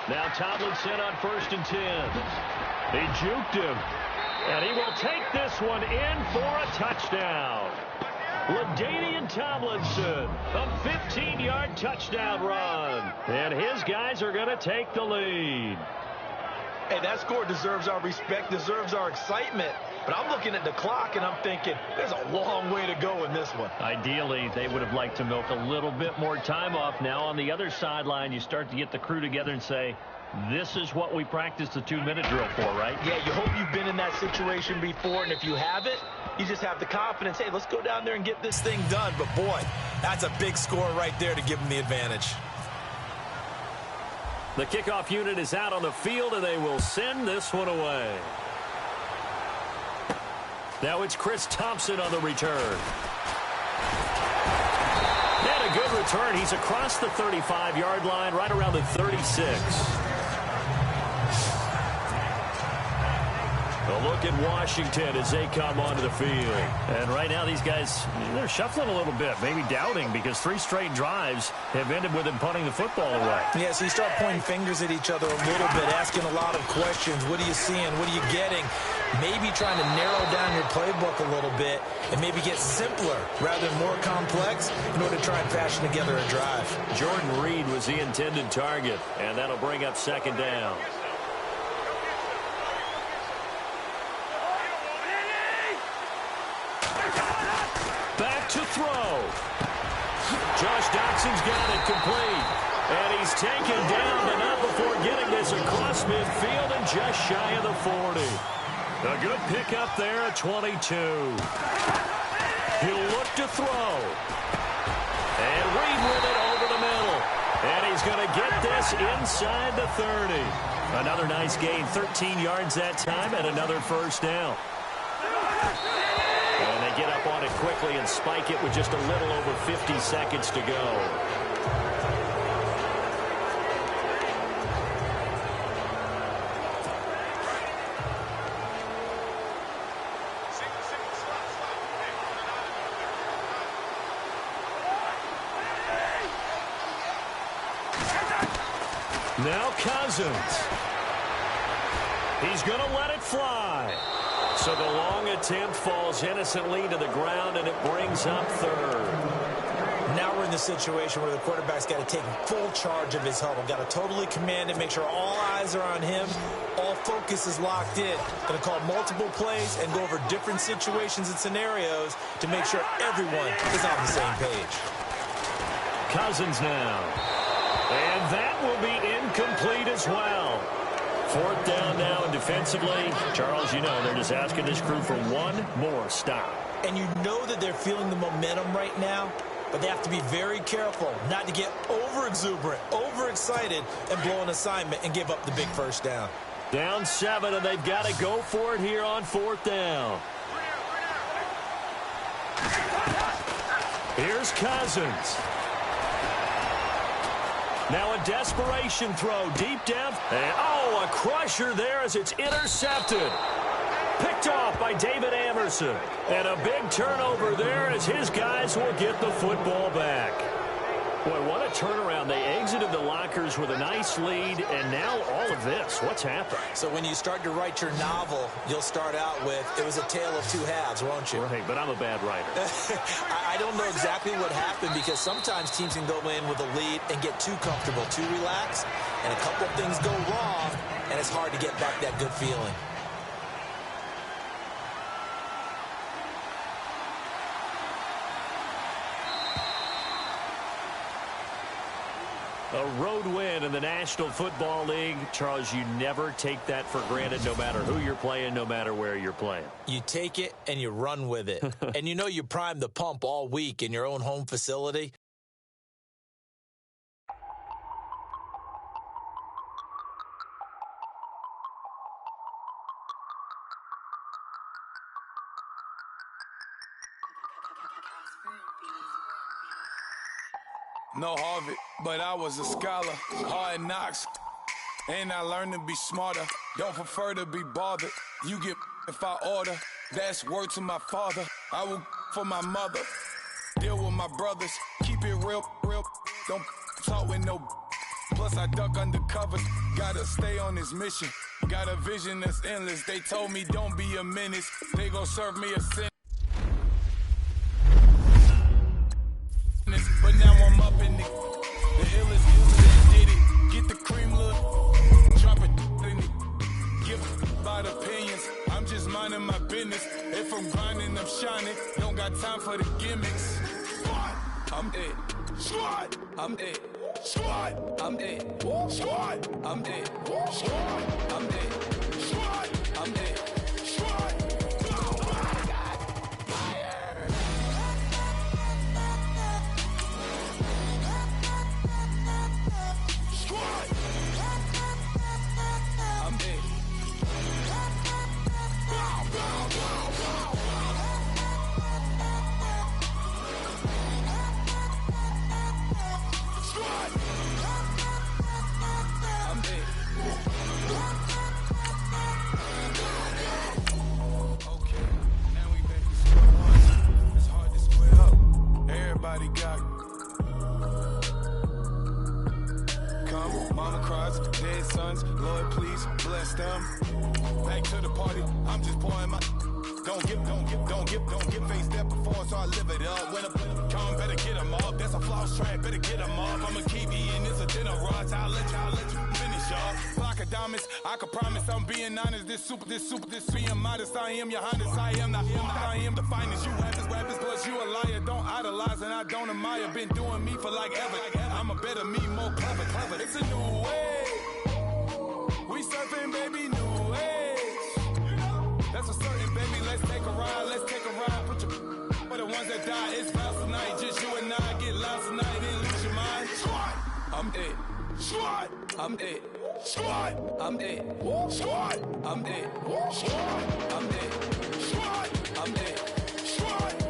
Now Tomlinson on 1st and 10. He juked him. And he will take this one in for a touchdown. LaDainian Tomlinson, a 15-yard touchdown run. And his guys are going to take the lead. Hey, that score deserves our respect, deserves our excitement. But I'm looking at the clock, and I'm thinking, there's a long way to go in this one. Ideally, they would have liked to milk a little bit more time off. Now, on the other sideline, you start to get the crew together and say, this is what we practiced the 2-minute drill for, right? Yeah, you hope you've been in that situation before, and if you haven't, you just have the confidence, hey, let's go down there and get this thing done. But, boy, that's a big score right there to give them the advantage. The kickoff unit is out on the field, and they will send this one away. Now it's Chris Thompson on the return. And a good return. He's across the 35-yard line, right around the 36. A look at Washington as they come onto the field. And right now these guys, they're shuffling a little bit, maybe doubting, because 3 straight drives have ended with them punting the football away. Yeah, so you start pointing fingers at each other a little bit, asking a lot of questions. What are you seeing? What are you getting? Maybe trying to narrow down your playbook a little bit and maybe get simpler rather than more complex in order to try and fashion together a drive. Jordan Reed was the intended target, and that'll bring up second down. Back to throw. Josh Doxson's got it complete. And he's taken down, but not before getting this across midfield and just shy of the 40. A good pickup there at 22. He'll look to throw. And Reed with it over the middle. And he's going to get this inside the 30. Another nice gain, 13 yards that time, and another first down. And they get up on it quickly and spike it with just a little over 50 seconds to go. Now Cousins. He's going to let it fly. So the long attempt falls innocently to the ground, and it brings up third. Now we're in the situation where the quarterback's got to take full charge of his huddle. Got to totally command it, make sure all eyes are on him. All focus is locked in. Going to call multiple plays and go over different situations and scenarios to make sure everyone is on the same page. Cousins now. And that will be incomplete as well. Fourth down now, and defensively, Charles, you know, they're just asking this crew for one more stop. And you know that they're feeling the momentum right now, but they have to be very careful not to get over-exuberant, over-excited, and blow an assignment and give up the big first down. Down 7, and they've got to go for it here on fourth down. Here's Cousins. Now a desperation throw deep down. And, oh, a crusher there as it's intercepted. Picked off by David Amerson. And a big turnover there as his guys will get the football back. Boy, what a turnaround. They exited the lockers with a nice lead, and now all of this. What's happened? So when you start to write your novel, you'll start out with, it was a tale of two halves, won't you? Right, but I'm a bad writer. I don't know exactly what happened because sometimes teams can go in with a lead and get too comfortable, too relaxed, and a couple of things go wrong, and it's hard to get back that good feeling. A road win in the National Football League. Charles, you never take that for granted no matter who you're playing, no matter where you're playing. You take it and you run with it. And you know you primed the pump all week in your own home facility. No Harvard, but I was a scholar. Hard knocks, and I learned to be smarter. Don't prefer to be bothered. You get if I order. That's word to my father. I will for my mother. Deal with my brothers. Keep it real. Don't talk with no. Plus I duck undercover. Gotta stay on this mission. Got a vision that's endless. They told me don't be a menace. They gon' serve me a sentence. But now I'm up in the illest that did it. Get the cream look, drop it in it. Give about opinions. I'm just minding my business. If I'm grinding, I'm shining. Don't got time for the gimmicks. I'm it. Squad. I'm it. Squad. I'm it. Squad. I'm it. Squad. I'm it. Squad. I'm it. Lord, please bless them. Back to the party. I'm just pouring my. Don't get face that before, so I live it up. When I come, better get them up. That's a floss track, better get them up. I'ma keep eating, it's a dinner rush. I'll let you finish up. Block of diamonds, I can promise I'm being honest. This being modest. I am your highness. I am the finest. You rappers, plus you a liar. Don't idolize and I don't admire. Been doing me for like ever. I'm a better me, more clever. It's a new way. We surfing, baby, new age. That's a certain, baby. Let's take a ride. Put your for the ones that die. It's vows tonight. Just you and I get lost tonight and lose your mind. Squad, I'm it. Squad, I'm it. Squad, I'm it. Squad, I'm it. Squad, I'm it. Squad, I'm it. Squad.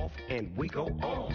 off, and we go on.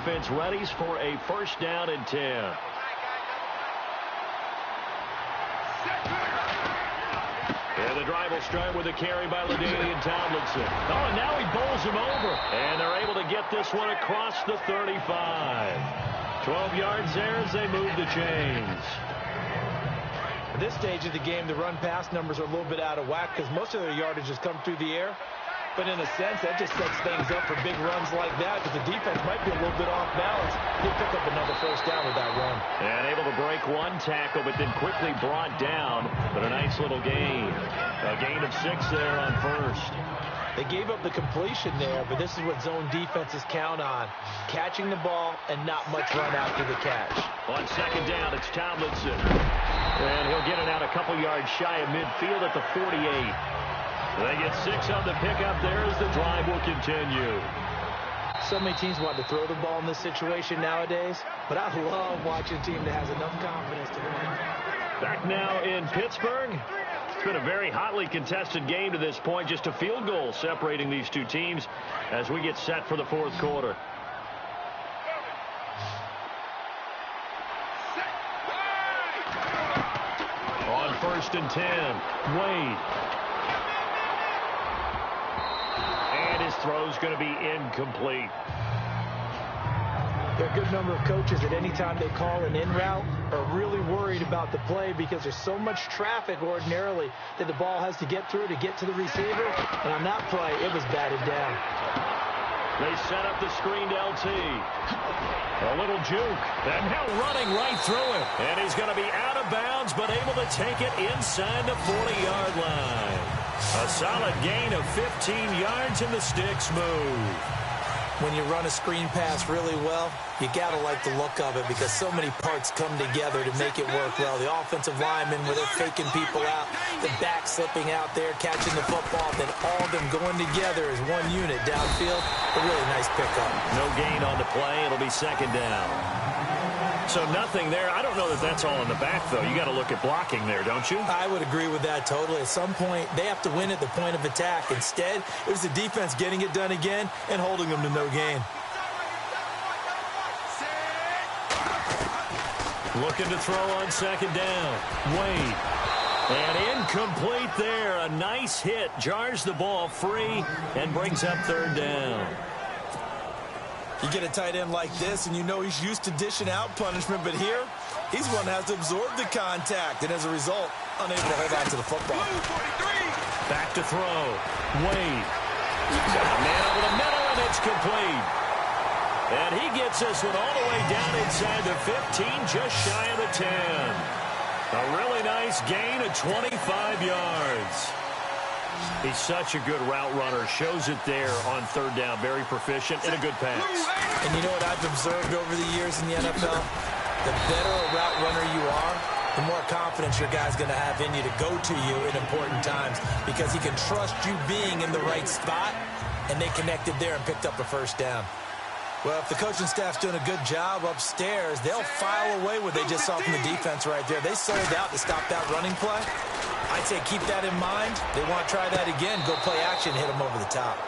Offense readies for a first down and 10. And the drive will start with a carry by LaDainian Tomlinson. Oh, and now he bowls him over. And they're able to get this one across the 35. 12 yards there as they move the chains. At this stage of the game, the run-pass numbers are a little bit out of whack because most of their yardage has come through the air. But in a sense, that just sets things up for big runs like that because the defense might be a little bit off balance. He'll pick up another first down with that run. And able to break one tackle, but then quickly brought down. But a nice little gain. A gain of 6 there on first. They gave up the completion there, but this is what zone defenses count on. Catching the ball and not much run after the catch. On second down, it's Tomlinson. And he'll get it out a couple yards shy of midfield at the 48. They get 6 on the pickup there as the drive will continue. So many teams want to throw the ball in this situation nowadays, but I love watching a team that has enough confidence to run. Back now in Pittsburgh. It's been a very hotly contested game to this point. Just a field goal separating these two teams as we get set for the fourth quarter. On first and 10, Wade. His throw is going to be incomplete. There are a good number of coaches at any time they call an in route are really worried about the play because there's so much traffic ordinarily that the ball has to get through to get to the receiver. And on that play, it was batted down. They set up the screened LT. A little juke. And now running right through it. And he's going to be out of bounds, but able to take it inside the 40-yard line. A solid gain of 15 yards and the sticks move. When you run a screen pass really well, you got to like the look of it because so many parts come together to make it work well. The offensive linemen where they're faking people out, the back slipping out there, catching the football, then all of them going together as one unit downfield. A really nice pickup. No gain on the play. It'll be second down. So nothing there. I don't know that that's all in the back, though. You got to look at blocking there, don't you? I would agree with that totally. At some point, they have to win at the point of attack. Instead, it was the defense getting it done again and holding them to no gain. Looking to throw on second down. Wade. And incomplete there. A nice hit. Jars the ball free and brings up third down. You get a tight end like this, and you know he's used to dishing out punishment, but here, he's one that has to absorb the contact, and as a result, unable to hold on to the football. Back to throw. Wade. Got a man over the middle, and it's complete. And he gets this one all the way down inside the 15, just shy of the 10. A really nice gain of 25 yards. He's such a good route runner. Shows it there on third down. Very proficient and a good pass. And you know what I've observed over the years in the NFL? The better a route runner you are, the more confidence your guy's going to have in you to go to you in important times because he can trust you being in the right spot, and they connected there and picked up a first down. Well, if the coaching staff's doing a good job upstairs, they'll file away what they just saw from the defense right there. They sold out to stop that running play. I'd say keep that in mind. They want to try that again. Go play action, hit them over the top.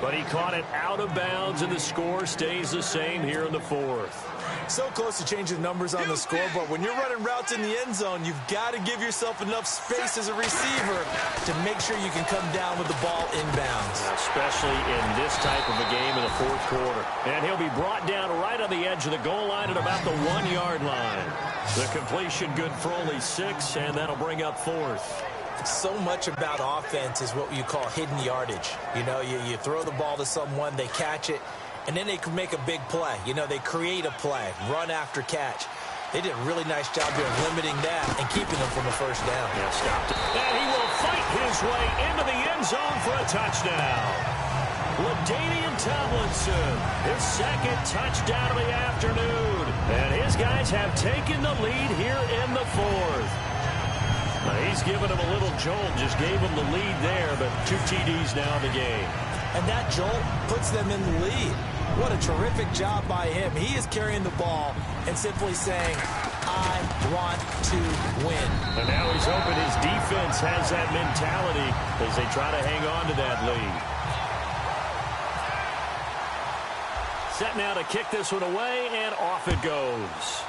But he caught it out of bounds, and the score stays the same here in the fourth. So close to changing numbers on the scoreboard. When you're running routes in the end zone, you've got to give yourself enough space as a receiver to make sure you can come down with the ball inbounds. Especially in this type of a game in the fourth quarter. And he'll be brought down right on the edge of the goal line at about the 1-yard line. The completion good for only 6, and that'll bring up fourth. So much about offense is what you call hidden yardage. You know, you throw the ball to someone, they catch it, and then they can make a big play. You know, they create a play, run after catch. They did a really nice job here of limiting that and keeping them from a first down. Yeah, stopped it. And he will fight his way into the end zone for a touchdown. LaDainian Tomlinson, his second touchdown of the afternoon. And his guys have taken the lead here in the fourth. He's given him a little jolt, just gave him the lead there, but 2 TDs now in the game. And that jolt puts them in the lead. What a terrific job by him. He is carrying the ball and simply saying, I want to win. And now he's hoping his defense has that mentality as they try to hang on to that lead. Set now to kick this one away, and off it goes.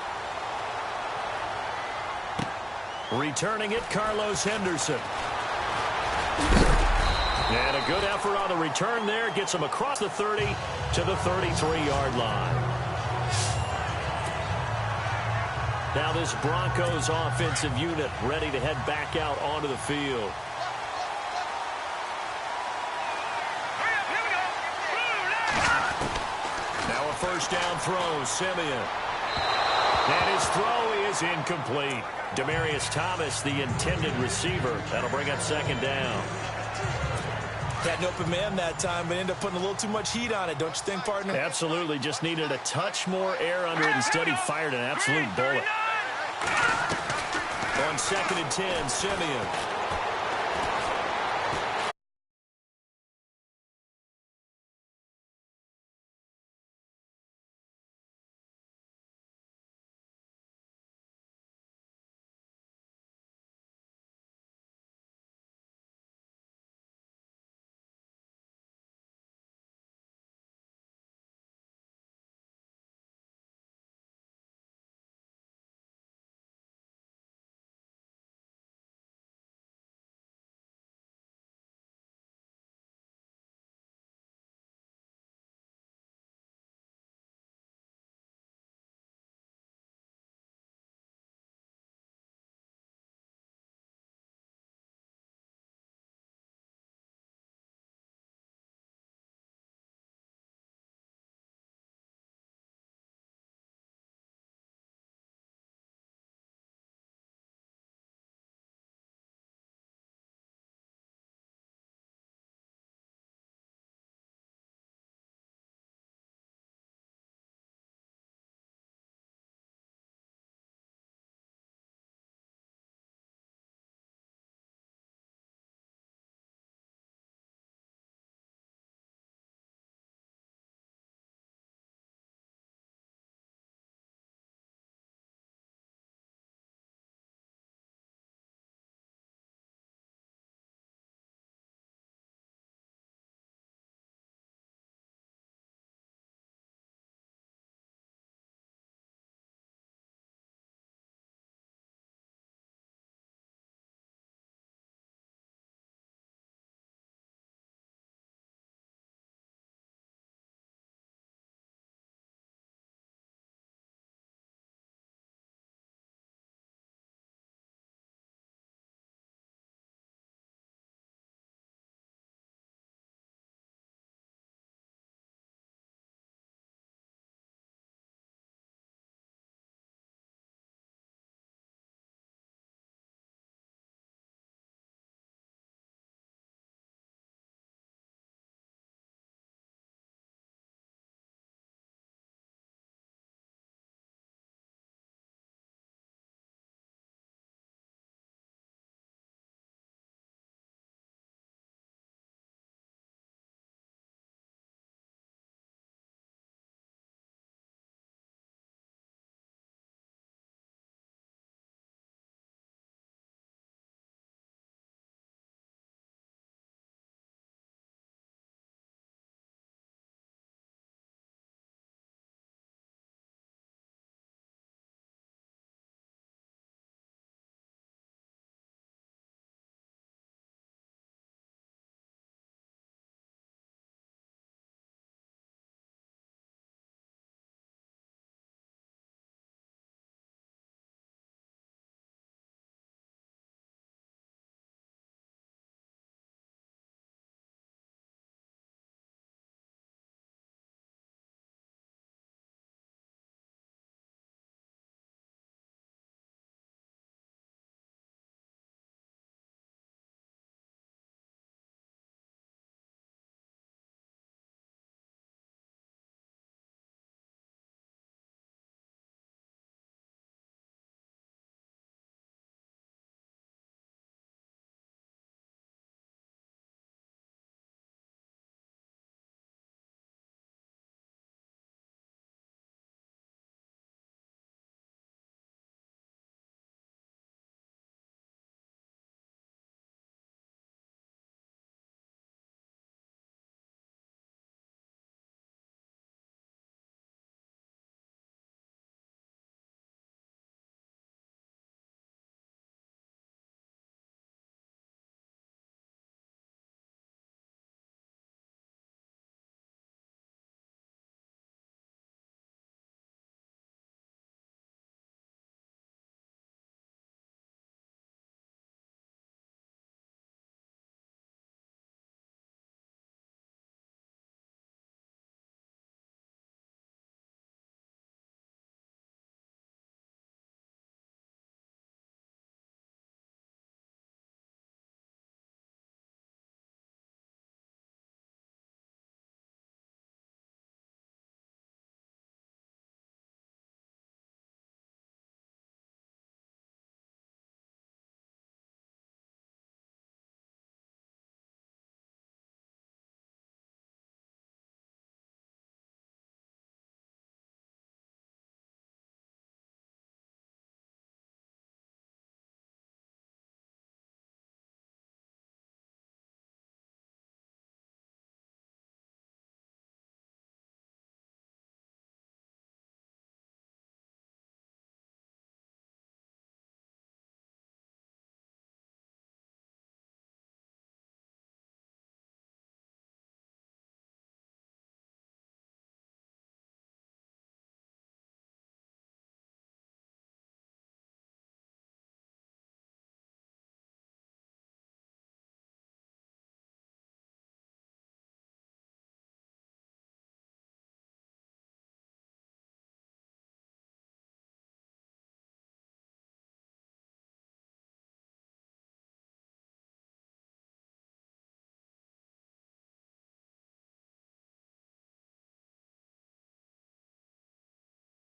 Returning it, Carlos Henderson. And a good effort on the return there. Gets him across the 30 to the 33-yard line. Now this Broncos offensive unit ready to head back out onto the field. Now a first down throw, Simeon. And his throw is incomplete. Demaryius Thomas, the intended receiver. That'll bring up second down. Had an open man that time, but ended up putting a little too much heat on it, don't you think, partner? Absolutely. Just needed a touch more air under it. Instead, he fired an absolute bullet. On 2nd and 10, Simeon.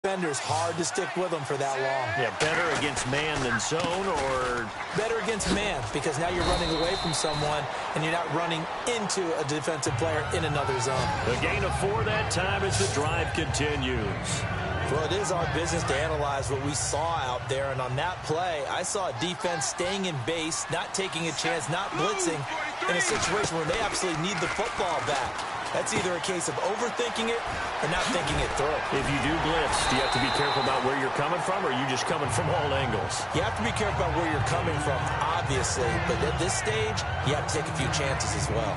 defenders, hard to stick with them for that long. Yeah, better against man than zone, or better against man, because now you're running away from someone and you're not running into a defensive player in another zone. A gain of 4 that time as the drive continues. Well, it is our business to analyze what we saw out there, and on that play, I saw a defense staying in base, not taking a chance, not blitzing in a situation where they absolutely need the football back. That's either a case of overthinking it or not thinking it through. If you do blitz, do you have to be careful about where you're coming from, or are you just coming from all angles? You have to be careful about where you're coming from, obviously, but at this stage, you have to take a few chances as well.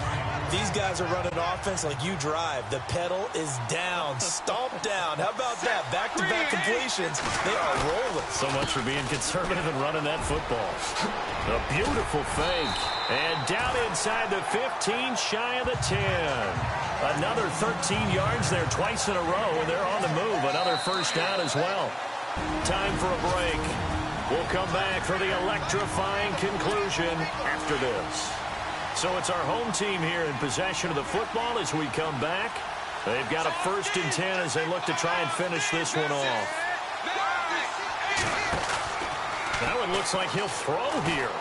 These guys are running offense like you drive. The pedal is down, stomped down. How about that? Back-to-back completions. They are rolling. So much for being conservative and running that football. A beautiful fake. And down inside the 15, shy of the 10. Another 13 yards there twice in a row, and they're on the move. Another first down as well. Time for a break. We'll come back for the electrifying conclusion after this. So it's our home team here in possession of the football as we come back. They've got a 1st and 10 as they look to try and finish this one off. That one looks like he'll throw here.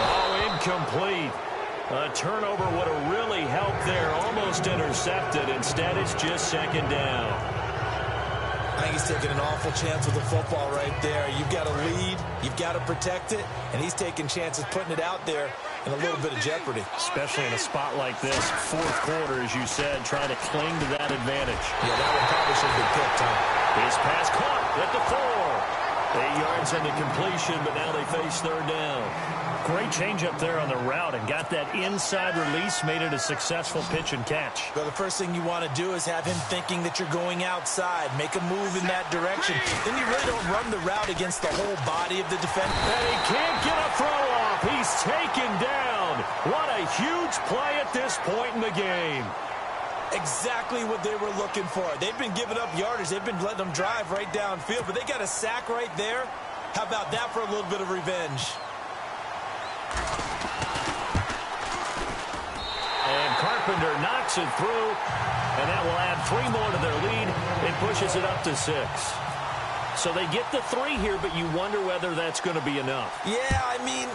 Oh, incomplete. A turnover would have really helped there. Almost intercepted. Instead, it's just 2nd down. I think he's taking an awful chance with the football right there. You've got to lead, you've got to protect it, and he's taking chances putting it out there in a little bit of jeopardy. Especially in a spot like this, 4th quarter, as you said, trying to cling to that advantage. Yeah, that one probably should have been picked, huh? His pass caught at the 4. 8 yards into completion, but now they face 3rd down. Great change up there on the route and got that inside release, made it a successful pitch and catch. Well, the first thing you want to do is have him thinking that you're going outside, make a move in that direction. Then you really don't run the route against the whole body of the defender. And he can't get a throw off. He's taken down. What a huge play at this point in the game. Exactly what they were looking for. They've been giving up yardage. They've been letting them drive right downfield, but they got a sack right there. How about that for a little bit of revenge? And Carpenter knocks it through, and that will add 3 more to their lead. It pushes it up to 6. So they get the 3 here, but you wonder whether that's going to be enough. Yeah, I mean,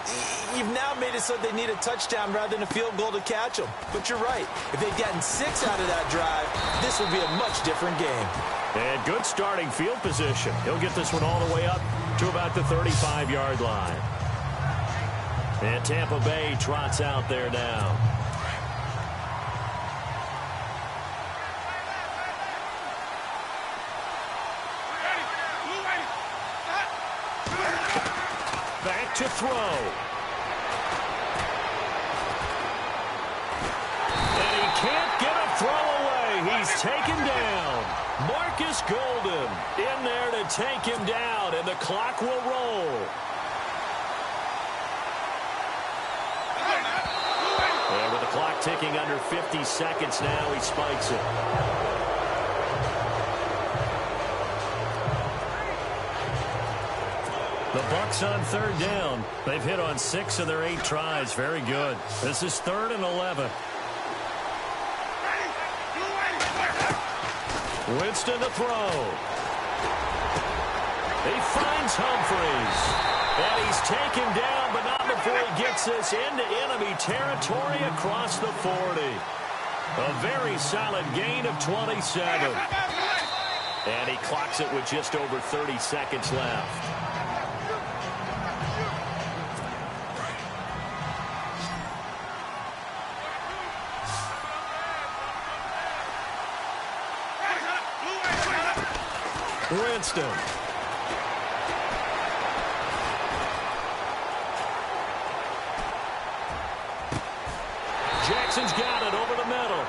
you've now made it so they need a touchdown rather than a field goal to catch them. But you're right. If they'd gotten 6 out of that drive, this would be a much different game. And good starting field position. He'll get this one all the way up to about the 35-yard line. And Tampa Bay trots out there now. Back to throw. And he can't get a throw away. He's taken down. Marcus Golden in there to take him down, and the clock will roll. And with the clock ticking under 50 seconds now, he spikes it. The Bucs on 3rd down. They've hit on 6 of their 8 tries. Very good. This is 3rd and 11. Winston to throw. He finds Humphries. And he's taken down, but not before he gets this into enemy territory across the 40. A very solid gain of 27. And he clocks it with just over 30 seconds left. Winston. Jackson's got it over the middle.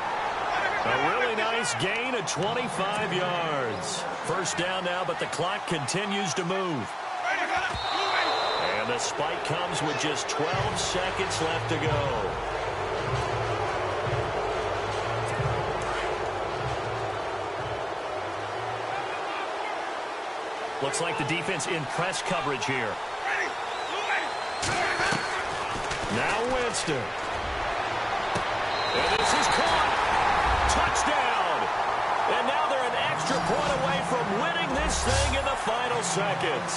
A really nice gain of 25 yards. 1st down now, but the clock continues to move. And the spike comes with just 12 seconds left to go. Looks like the defense in press coverage here. Now Winston. And this is caught. Touchdown. And now from winning this thing in the final seconds.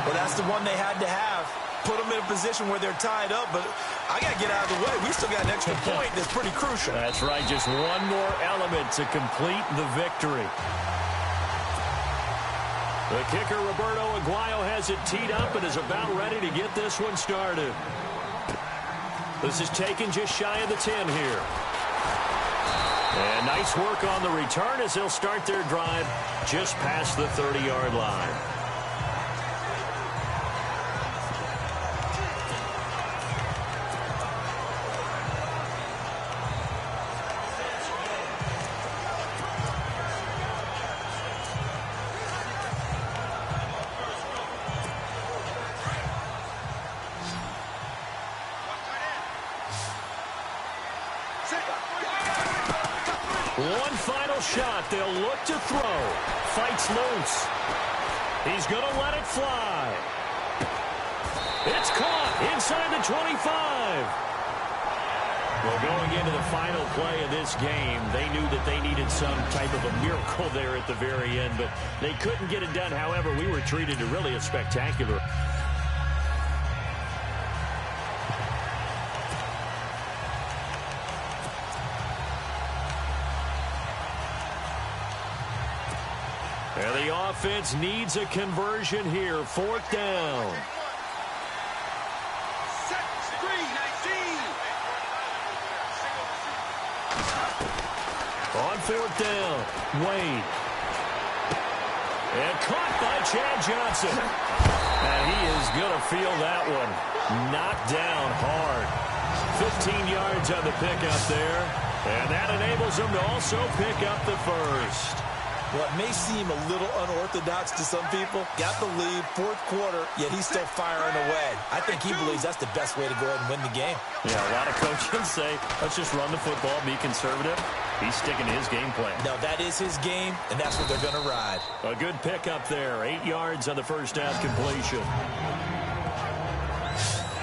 Well, that's the one they had to have. Put them in a position where they're tied up, but I got to get out of the way. We still got an extra point that's pretty crucial. That's right, just one more element to complete the victory. The kicker, Roberto Aguayo, has it teed up and is about ready to get this one started. This is taken just shy of the 10 here. And nice work on the return as they'll start their drive just past the 30-yard line. One final shot. They'll look to throw. Fights loose. He's going to let it fly. It's caught inside the 25. Well, going into the final play of this game, they knew that they needed some type of a miracle there at the very end, but they couldn't get it done. However, we were treated to really a spectacular. And the offense needs a conversion here. 4th down. On 4th down, Wade. And caught by Chad Johnson. And he is going to feel that one. Knocked down hard. 15 yards on the pickup there. And that enables them to also pick up the first. What may seem a little unorthodox to some people, got the lead, 4th quarter, yet he's still firing away. I think he believes that's the best way to go ahead and win the game. Yeah, a lot of coaches say, let's just run the football, be conservative. He's sticking to his game plan. No, that is his game, and that's what they're going to ride. A good pickup there, 8 yards on the first down completion.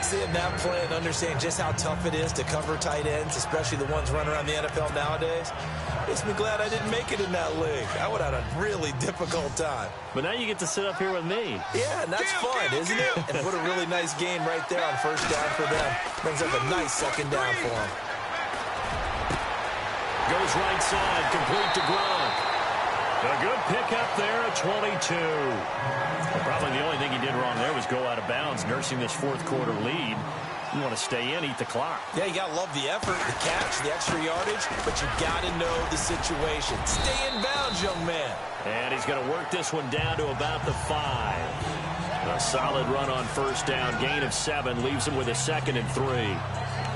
Seeing that play and understand just how tough it is to cover tight ends, especially the ones running around the NFL nowadays, makes me glad I didn't make it in that league. I would have had a really difficult time. But now you get to sit up here with me. Yeah, and that's fun, isn't it? And what a really nice game right there on 1st down for them. Brings up a nice 2nd down for them. Goes right side, complete to Gronk. A good pickup there at 22. Well, probably the only thing he did wrong there was go out of bounds, nursing this 4th quarter lead. You want to stay in, eat the clock. Yeah, you got to love the effort, the catch, the extra yardage, but you got to know the situation. Stay in bounds, young man. And he's going to work this one down to about the 5. A solid run on 1st down, gain of 7, leaves him with a 2nd and 3.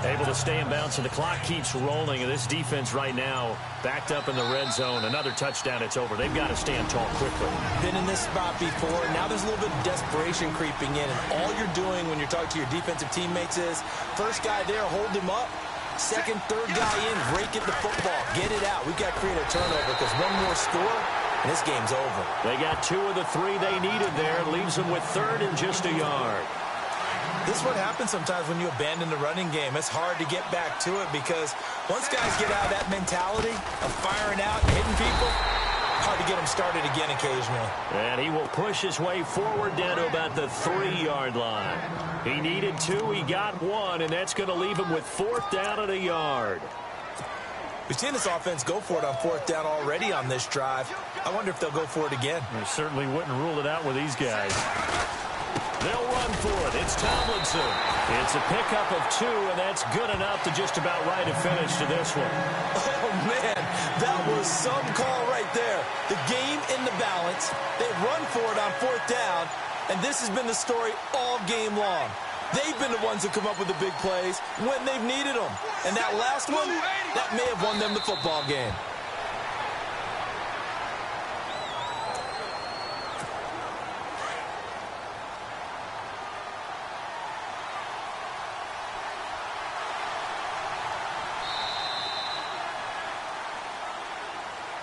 Able to stay in bounds, and the clock keeps rolling. And this defense right now backed up in the red zone. Another touchdown, it's over. They've got to stand tall quickly. Been in this spot before. Now there's a little bit of desperation creeping in. And all you're doing when you're talking to your defensive teammates is, first guy there, hold him up. Second, third guy in, break it the football. Get it out. We've got to create a turnover because one more score, and this game's over. They got 2 of the 3 they needed there. Leaves them with 3rd and just a yard. This is what happens sometimes when you abandon the running game. It's hard to get back to it because once guys get out of that mentality of firing out and hitting people, hard to get them started again occasionally. And he will push his way forward down to about the 3-yard line. He needed 2, he got 1, and that's going to leave him with 4th down at a yard. We've seen this offense go for it on 4th down already on this drive. I wonder if they'll go for it again. They certainly wouldn't rule it out with these guys. They'll run for it. It's Tomlinson. It's a pickup of 2, and that's good enough to just about right a finish to this one. Oh, man, that was some call right there. The game in the balance. They run for it on 4th down, and this has been the story all game long. They've been the ones that come up with the big plays when they've needed them. And that last one, that may have won them the football game.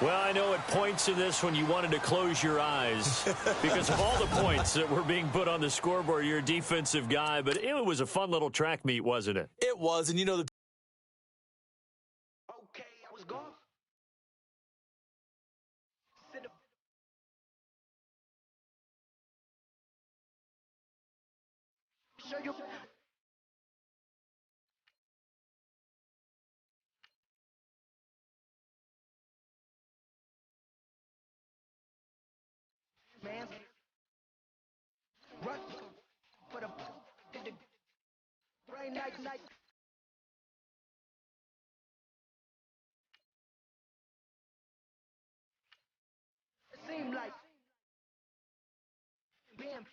Well, I know at points in this one you wanted to close your eyes because of all the points that were being put on the scoreboard. You're a defensive guy, but it was a fun little track meet, wasn't it? It was, and you know the Man, run for the brain night. It seemed like being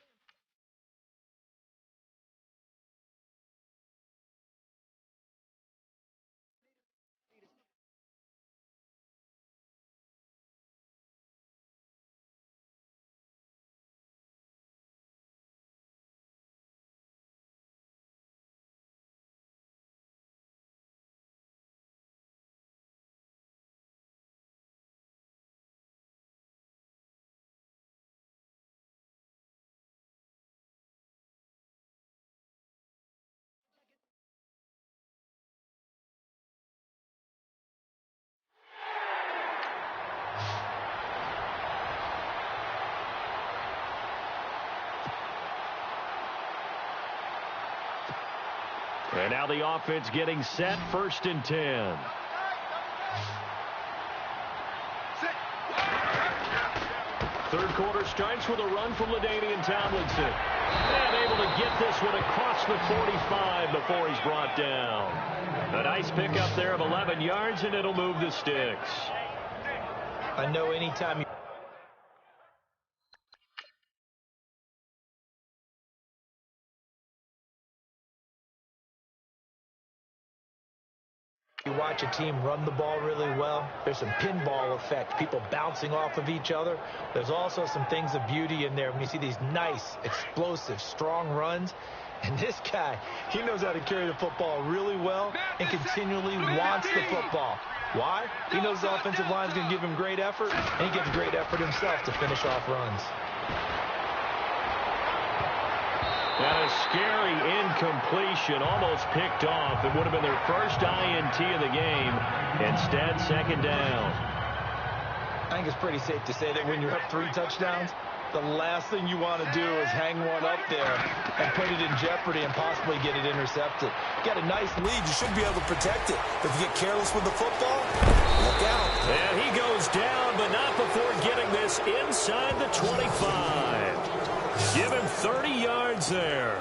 And now the offense getting set, 1st and 10. Third quarter starts with a run from LaDainian Tomlinson. And able to get this one across the 45 before he's brought down. A nice pickup there of 11 yards, and it'll move the sticks. I know anytime you watch a team run the ball really well, there's some pinball effect, people bouncing off of each other. There's also some things of beauty in there when you see these nice, explosive, strong runs. And this guy, he knows how to carry the football really well and continually wants the football. Why? He knows the offensive line is going to give him great effort, and he gives great effort himself to finish off runs. And a scary incompletion, almost picked off. It would have been their first INT of the game. Instead, 2nd down. I think it's pretty safe to say that when you're up 3 touchdowns, the last thing you want to do is hang one up there and put it in jeopardy and possibly get it intercepted. You got a nice lead. You should be able to protect it. But if you get careless with the football, look out. And he goes down, but not before getting this inside the 25. Give him 30 yards there.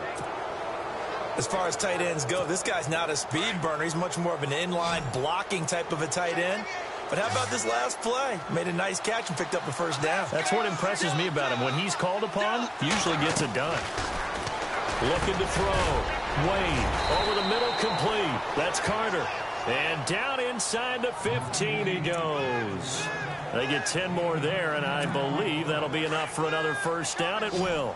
As far as tight ends go, this guy's not a speed burner. He's much more of an inline blocking type of a tight end. But how about this last play? Made a nice catch and picked up the 1st down. That's what impresses me about him. When he's called upon, he usually gets it done. Looking to throw. Wade over the middle, complete. That's Carter. And down inside the 15 he goes. They get 10 more there, and I believe that'll be enough for another 1st down. It will.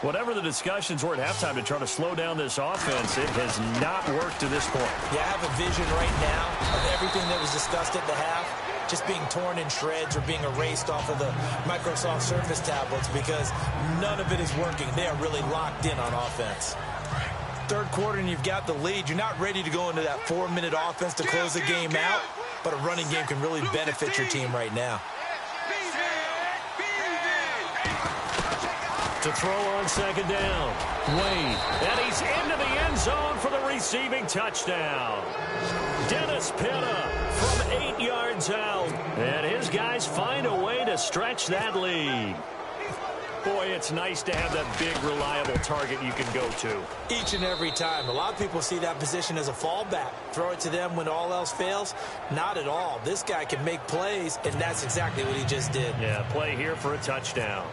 Whatever the discussions were at halftime to try to slow down this offense, it has not worked to this point. Yeah, I have a vision right now of everything that was discussed at the half just being torn in shreds or being erased off of the Microsoft Surface tablets because none of it is working. They are really locked in on offense. 3rd quarter and you've got the lead. You're not ready to go into that 4-minute offense to close the game out, but a running game can really benefit your team right now. To throw on 2nd down. Wade. And he's into the end zone for the receiving touchdown. Dennis Pitta from 8 yards out. And his guys find a way to stretch that lead. Boy, it's nice to have that big, reliable target you can go to. Each and every time. A lot of people see that position as a fallback. Throw it to them when all else fails. Not at all. This guy can make plays, and that's exactly what he just did. Yeah, play here for a touchdown.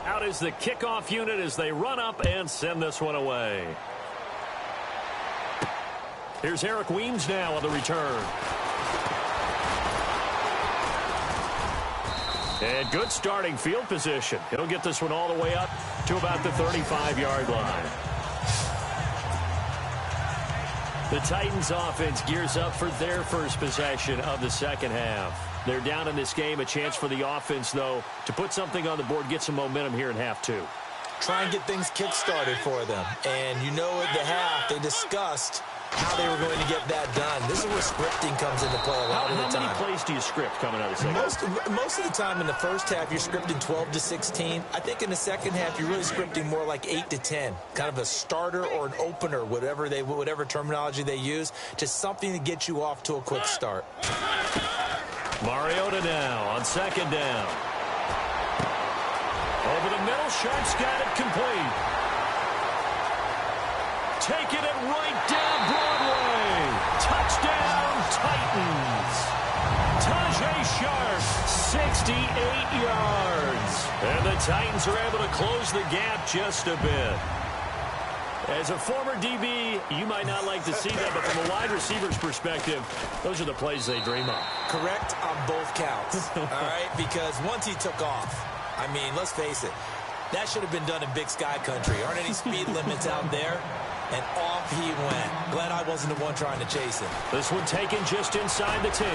Out is the kickoff unit as they run up and send this one away. Here's Eric Weems now on the return. And good starting field position. He'll get this one all the way up to about the 35-yard line. The Titans offense gears up for their first possession of the 2nd half. They're down in this game. A chance for the offense, though, to put something on the board, get some momentum here in half 2. try and get things kick-started for them. And you know at the half, they discussed how they were going to get that done. This is where scripting comes into play a lot of the time. How many plays do you script coming out of the second? Most of the time in the first half, you're scripting 12 to 16. I think in the second half, you're really scripting more like 8 to 10. Kind of a starter or an opener, whatever terminology they use, just something to get you off to a quick start. Mariota now on second down. Over the middle, Sharp's got it complete. Taking it right down Broadway. Touchdown, Titans. Tajay Sharp, 68 yards. And the Titans are able to close the gap just a bit. As a former DB, you might not like to see that, but from a wide receiver's perspective, those are the plays they dream of. Correct on both counts, all right? Because once he took off, I mean, let's face it, that should have been done in Big Sky country. Aren't any speed limits out there? And off he went. Glad I wasn't the one trying to chase him. This one taken just inside the 10.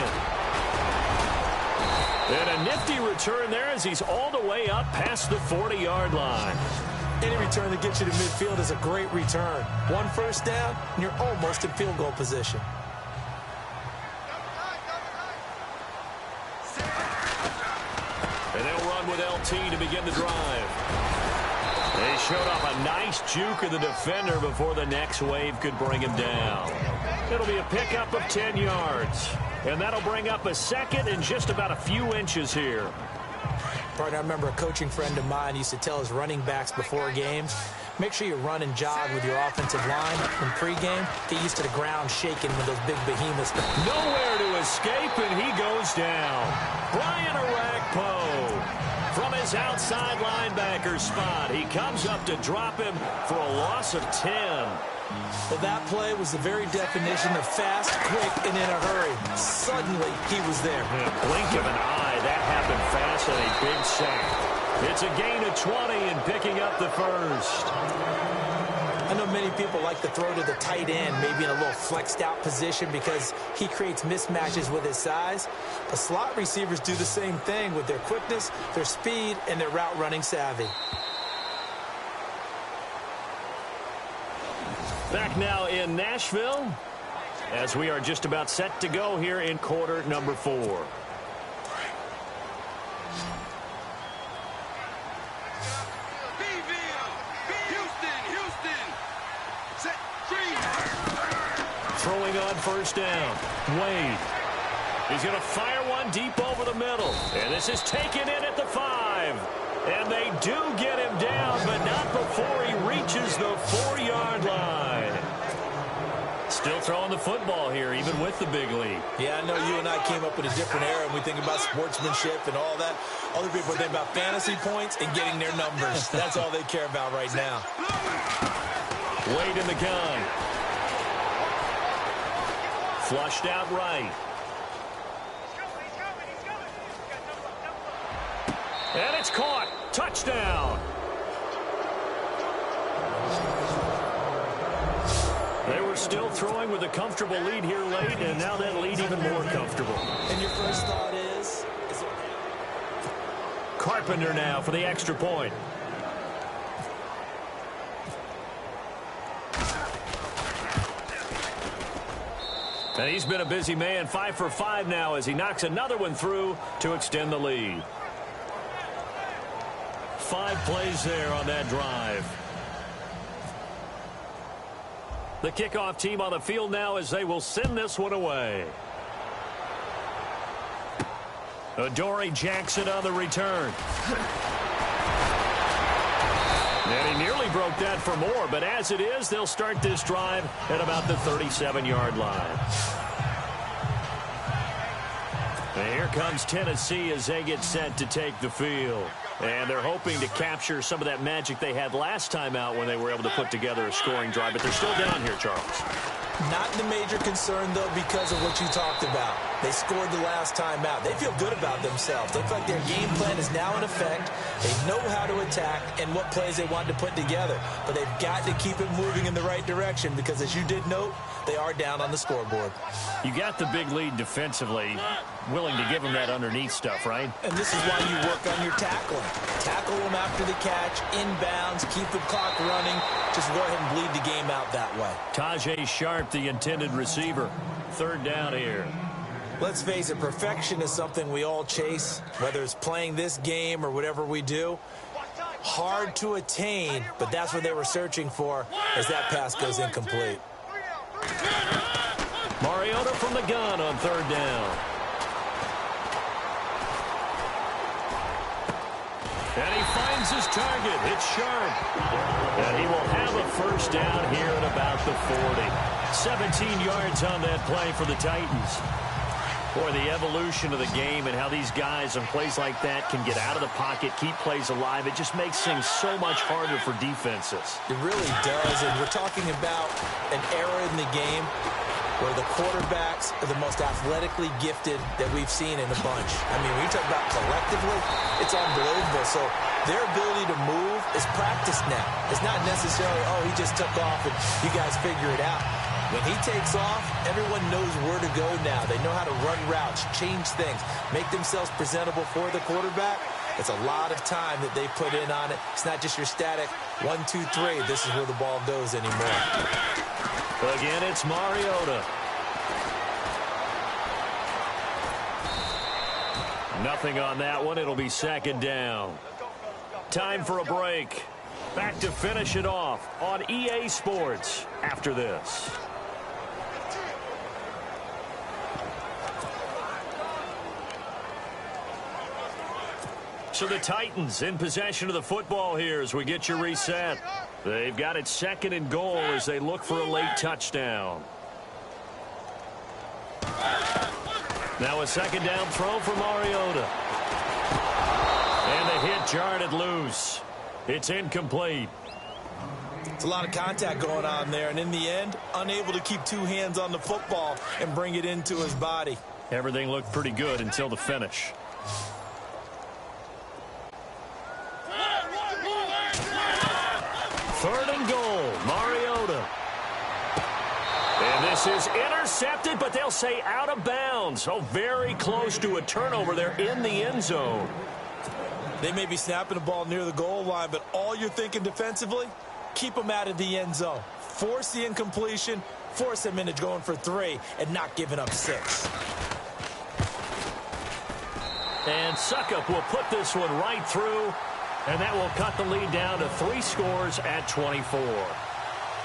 And a nifty return there as he's all the way up past the 40-yard line. Any return that gets you to midfield is a great return. One first down, and you're almost in field goal position. And they'll run with LT to begin the drive. They showed off a nice juke of the defender before the next wave could bring him down. It'll be a pickup of 10 yards. And that'll bring up a second and just about a few inches here. Partner, I remember a coaching friend of mine used to tell his running backs before games, make sure you run and jog with your offensive line in pregame. Get used to the ground shaking with those big behemoths. Nowhere to escape, and he goes down. Brian Arakpo from his outside linebacker spot. He comes up to drop him for a loss of 10. Well, that play was the very definition of fast, quick, and in a hurry. Suddenly, he was there. In a blink of an eye, that happened fast and a big sack. It's a gain of 20 and picking up the first. I know many people like to throw to the tight end, maybe in a little flexed out position because he creates mismatches with his size. But slot receivers do the same thing with their quickness, their speed, and their route running savvy. Back now in Nashville as we are just about set to go here in quarter number 4. Throwing on first down. Wade. He's going to fire one deep over the middle. And this is taken in at the 5. And they do get him down, but not before he reaches the 4-yard line. Still throwing the football here, even with the big lead. Yeah, I know you and I came up in a different era, and we think about sportsmanship and all that. Other people think about fantasy points and getting their numbers. That's all they care about right now. Wade in the gun. Flushed out right. And it's caught. Touchdown. They were still throwing with a comfortable lead here late, and now that lead even more comfortable. And your first thought is Carpenter now for the extra point. And he's been a busy man, 5 for 5 now as he knocks another one through to extend the lead. 5 plays there on that drive. The kickoff team on the field now as they will send this one away. Adoree Jackson on the return. And he nearly broke that for more, but as it is, they'll start this drive at about the 37-yard line. And here comes Tennessee as they get set to take the field. And they're hoping to capture some of that magic they had last time out when they were able to put together a scoring drive. But they're still down here, Charles. not the major concern, though, because of what you talked about. They scored the last time out. They feel good about themselves. Looks like their game plan is now in effect. They know how to attack and what plays they want to put together. But they've got to keep it moving in the right direction because, as you did note, they are down on the scoreboard. You got the big lead defensively, willing to give them that underneath stuff, right? And this is why you work on your tackling. Tackle them after the catch, inbounds, keep the clock running. Just go ahead and bleed the game out that way. Tajay Sharp, the intended receiver. Third down here. Let's face it, perfection is something we all chase, whether it's playing this game or whatever we do. Hard to attain, but that's what they were searching for as that pass goes incomplete. Mariota from the gun on third down. And he finds his target. It's Sharp. And he will have a first down here at about the 40. 17 yards on that play for the Titans. Boy, the evolution of the game and how these guys on plays like that can get out of the pocket, keep plays alive, it just makes things so much harder for defenses. It really does, and we're talking about an era in the game where the quarterbacks are the most athletically gifted that we've seen in a bunch. I mean, when you talk about collectively, it's unbelievable. So their ability to move is practiced now. It's not necessarily, oh, he just took off and you guys figure it out. When he takes off, everyone knows where to go now. They know how to run routes, change things, make themselves presentable for the quarterback. It's a lot of time that they put in on it. It's not just your static 1, 2, 3. This is where the ball goes anymore. Again, it's Mariota. Nothing on that one. It'll be second down. Time for a break. Back to finish it off on EA Sports after this. So the Titans in possession of the football here as we get your reset. They've got it second and goal as they look for a late touchdown. Now a second down throw for Mariota. And the hit jarred it loose. It's incomplete. It's a lot of contact going on there, and in the end, unable to keep two hands on the football and bring it into his body. Everything looked pretty good until the finish. Third and goal, Mariota. And this is intercepted, but they'll say out of bounds. Oh, very close to a turnover there in the end zone. They may be snapping the ball near the goal line, but all you're thinking defensively, keep them out of the end zone. Force the incompletion, force them into going for 3, and not giving up 6. And Suckup will put this one right through, and that will cut the lead down to 3 scores at 24.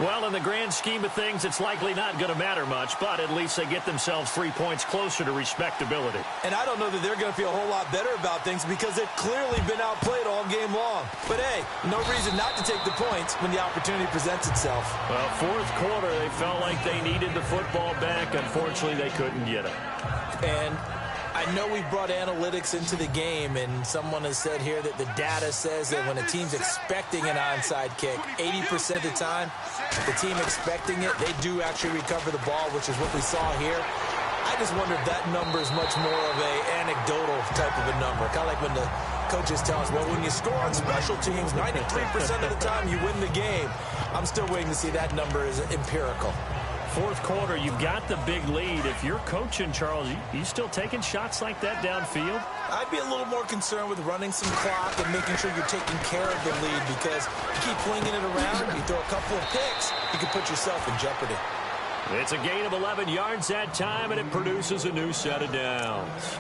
Well, in the grand scheme of things, it's likely not going to matter much, but at least they get themselves 3 points closer to respectability. And I don't know that they're going to feel a whole lot better about things because they've clearly been outplayed all game long. But, hey, no reason not to take the points when the opportunity presents itself. Well, fourth quarter, they felt like they needed the football back. Unfortunately, they couldn't get it. And I know we brought analytics into the game, and someone has said here that the data says that when a team's expecting an onside kick, 80% of the time, the team expecting it, they do actually recover the ball, which is what we saw here. I just wonder if that number is much more of a anecdotal type of a number. Kind of like when the coaches tell us, well, when you score on special teams, 93% of the time you win the game. I'm still waiting to see that number is empirical. Fourth quarter, you've got the big lead. If you're coaching, Charles, you still taking shots like that downfield? I'd be a little more concerned with running some clock and making sure you're taking care of the lead, because you keep flinging it around, you throw a couple of picks, you can put yourself in jeopardy. It's a gain of 11 yards that time, and it produces a new set of downs.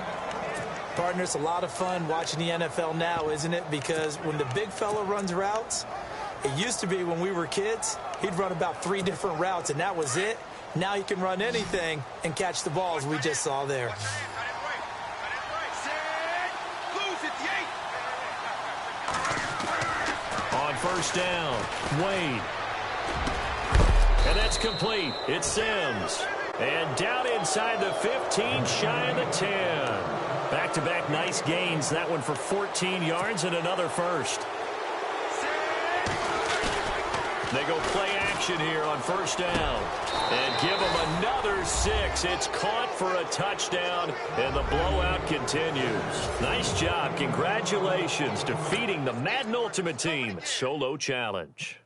Partner, it's a lot of fun watching the NFL now, isn't it? Because when the big fella runs routes, it used to be when we were kids, he'd run about 3 different routes, and that was it. Now he can run anything and catch the balls we just saw there. On first down, Wade. And that's complete. It's Sims. And down inside the 15, shy of the 10. Back-to-back nice gains. That one for 14 yards and another first. They go play action here on first down. And give them another 6. It's caught for a touchdown, and the blowout continues. Nice job. Congratulations, defeating the Madden Ultimate Team Solo Challenge.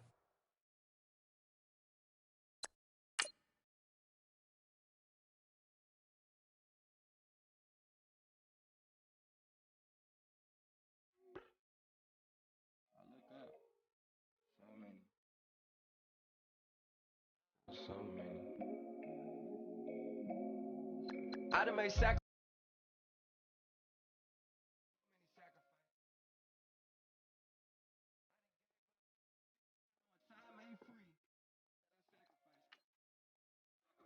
So many. I done made sacrifices. Time ain't free.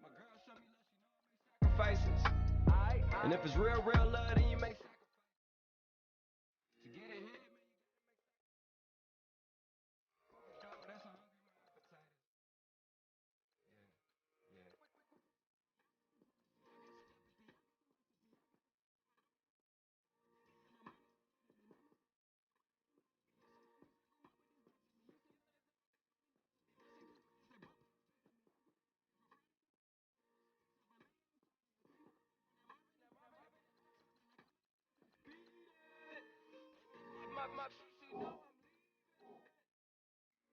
My girl show me love, she know I make sacrifices. And if it's real, real love, then you make sacrifices. To get ahead, man, you gotta make that's how hungry my appetite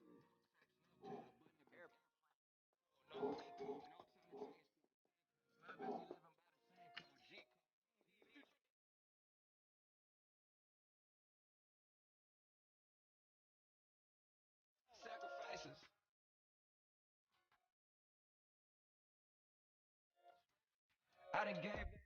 is. Yeah, yeah. My she know sacrifices. I done gave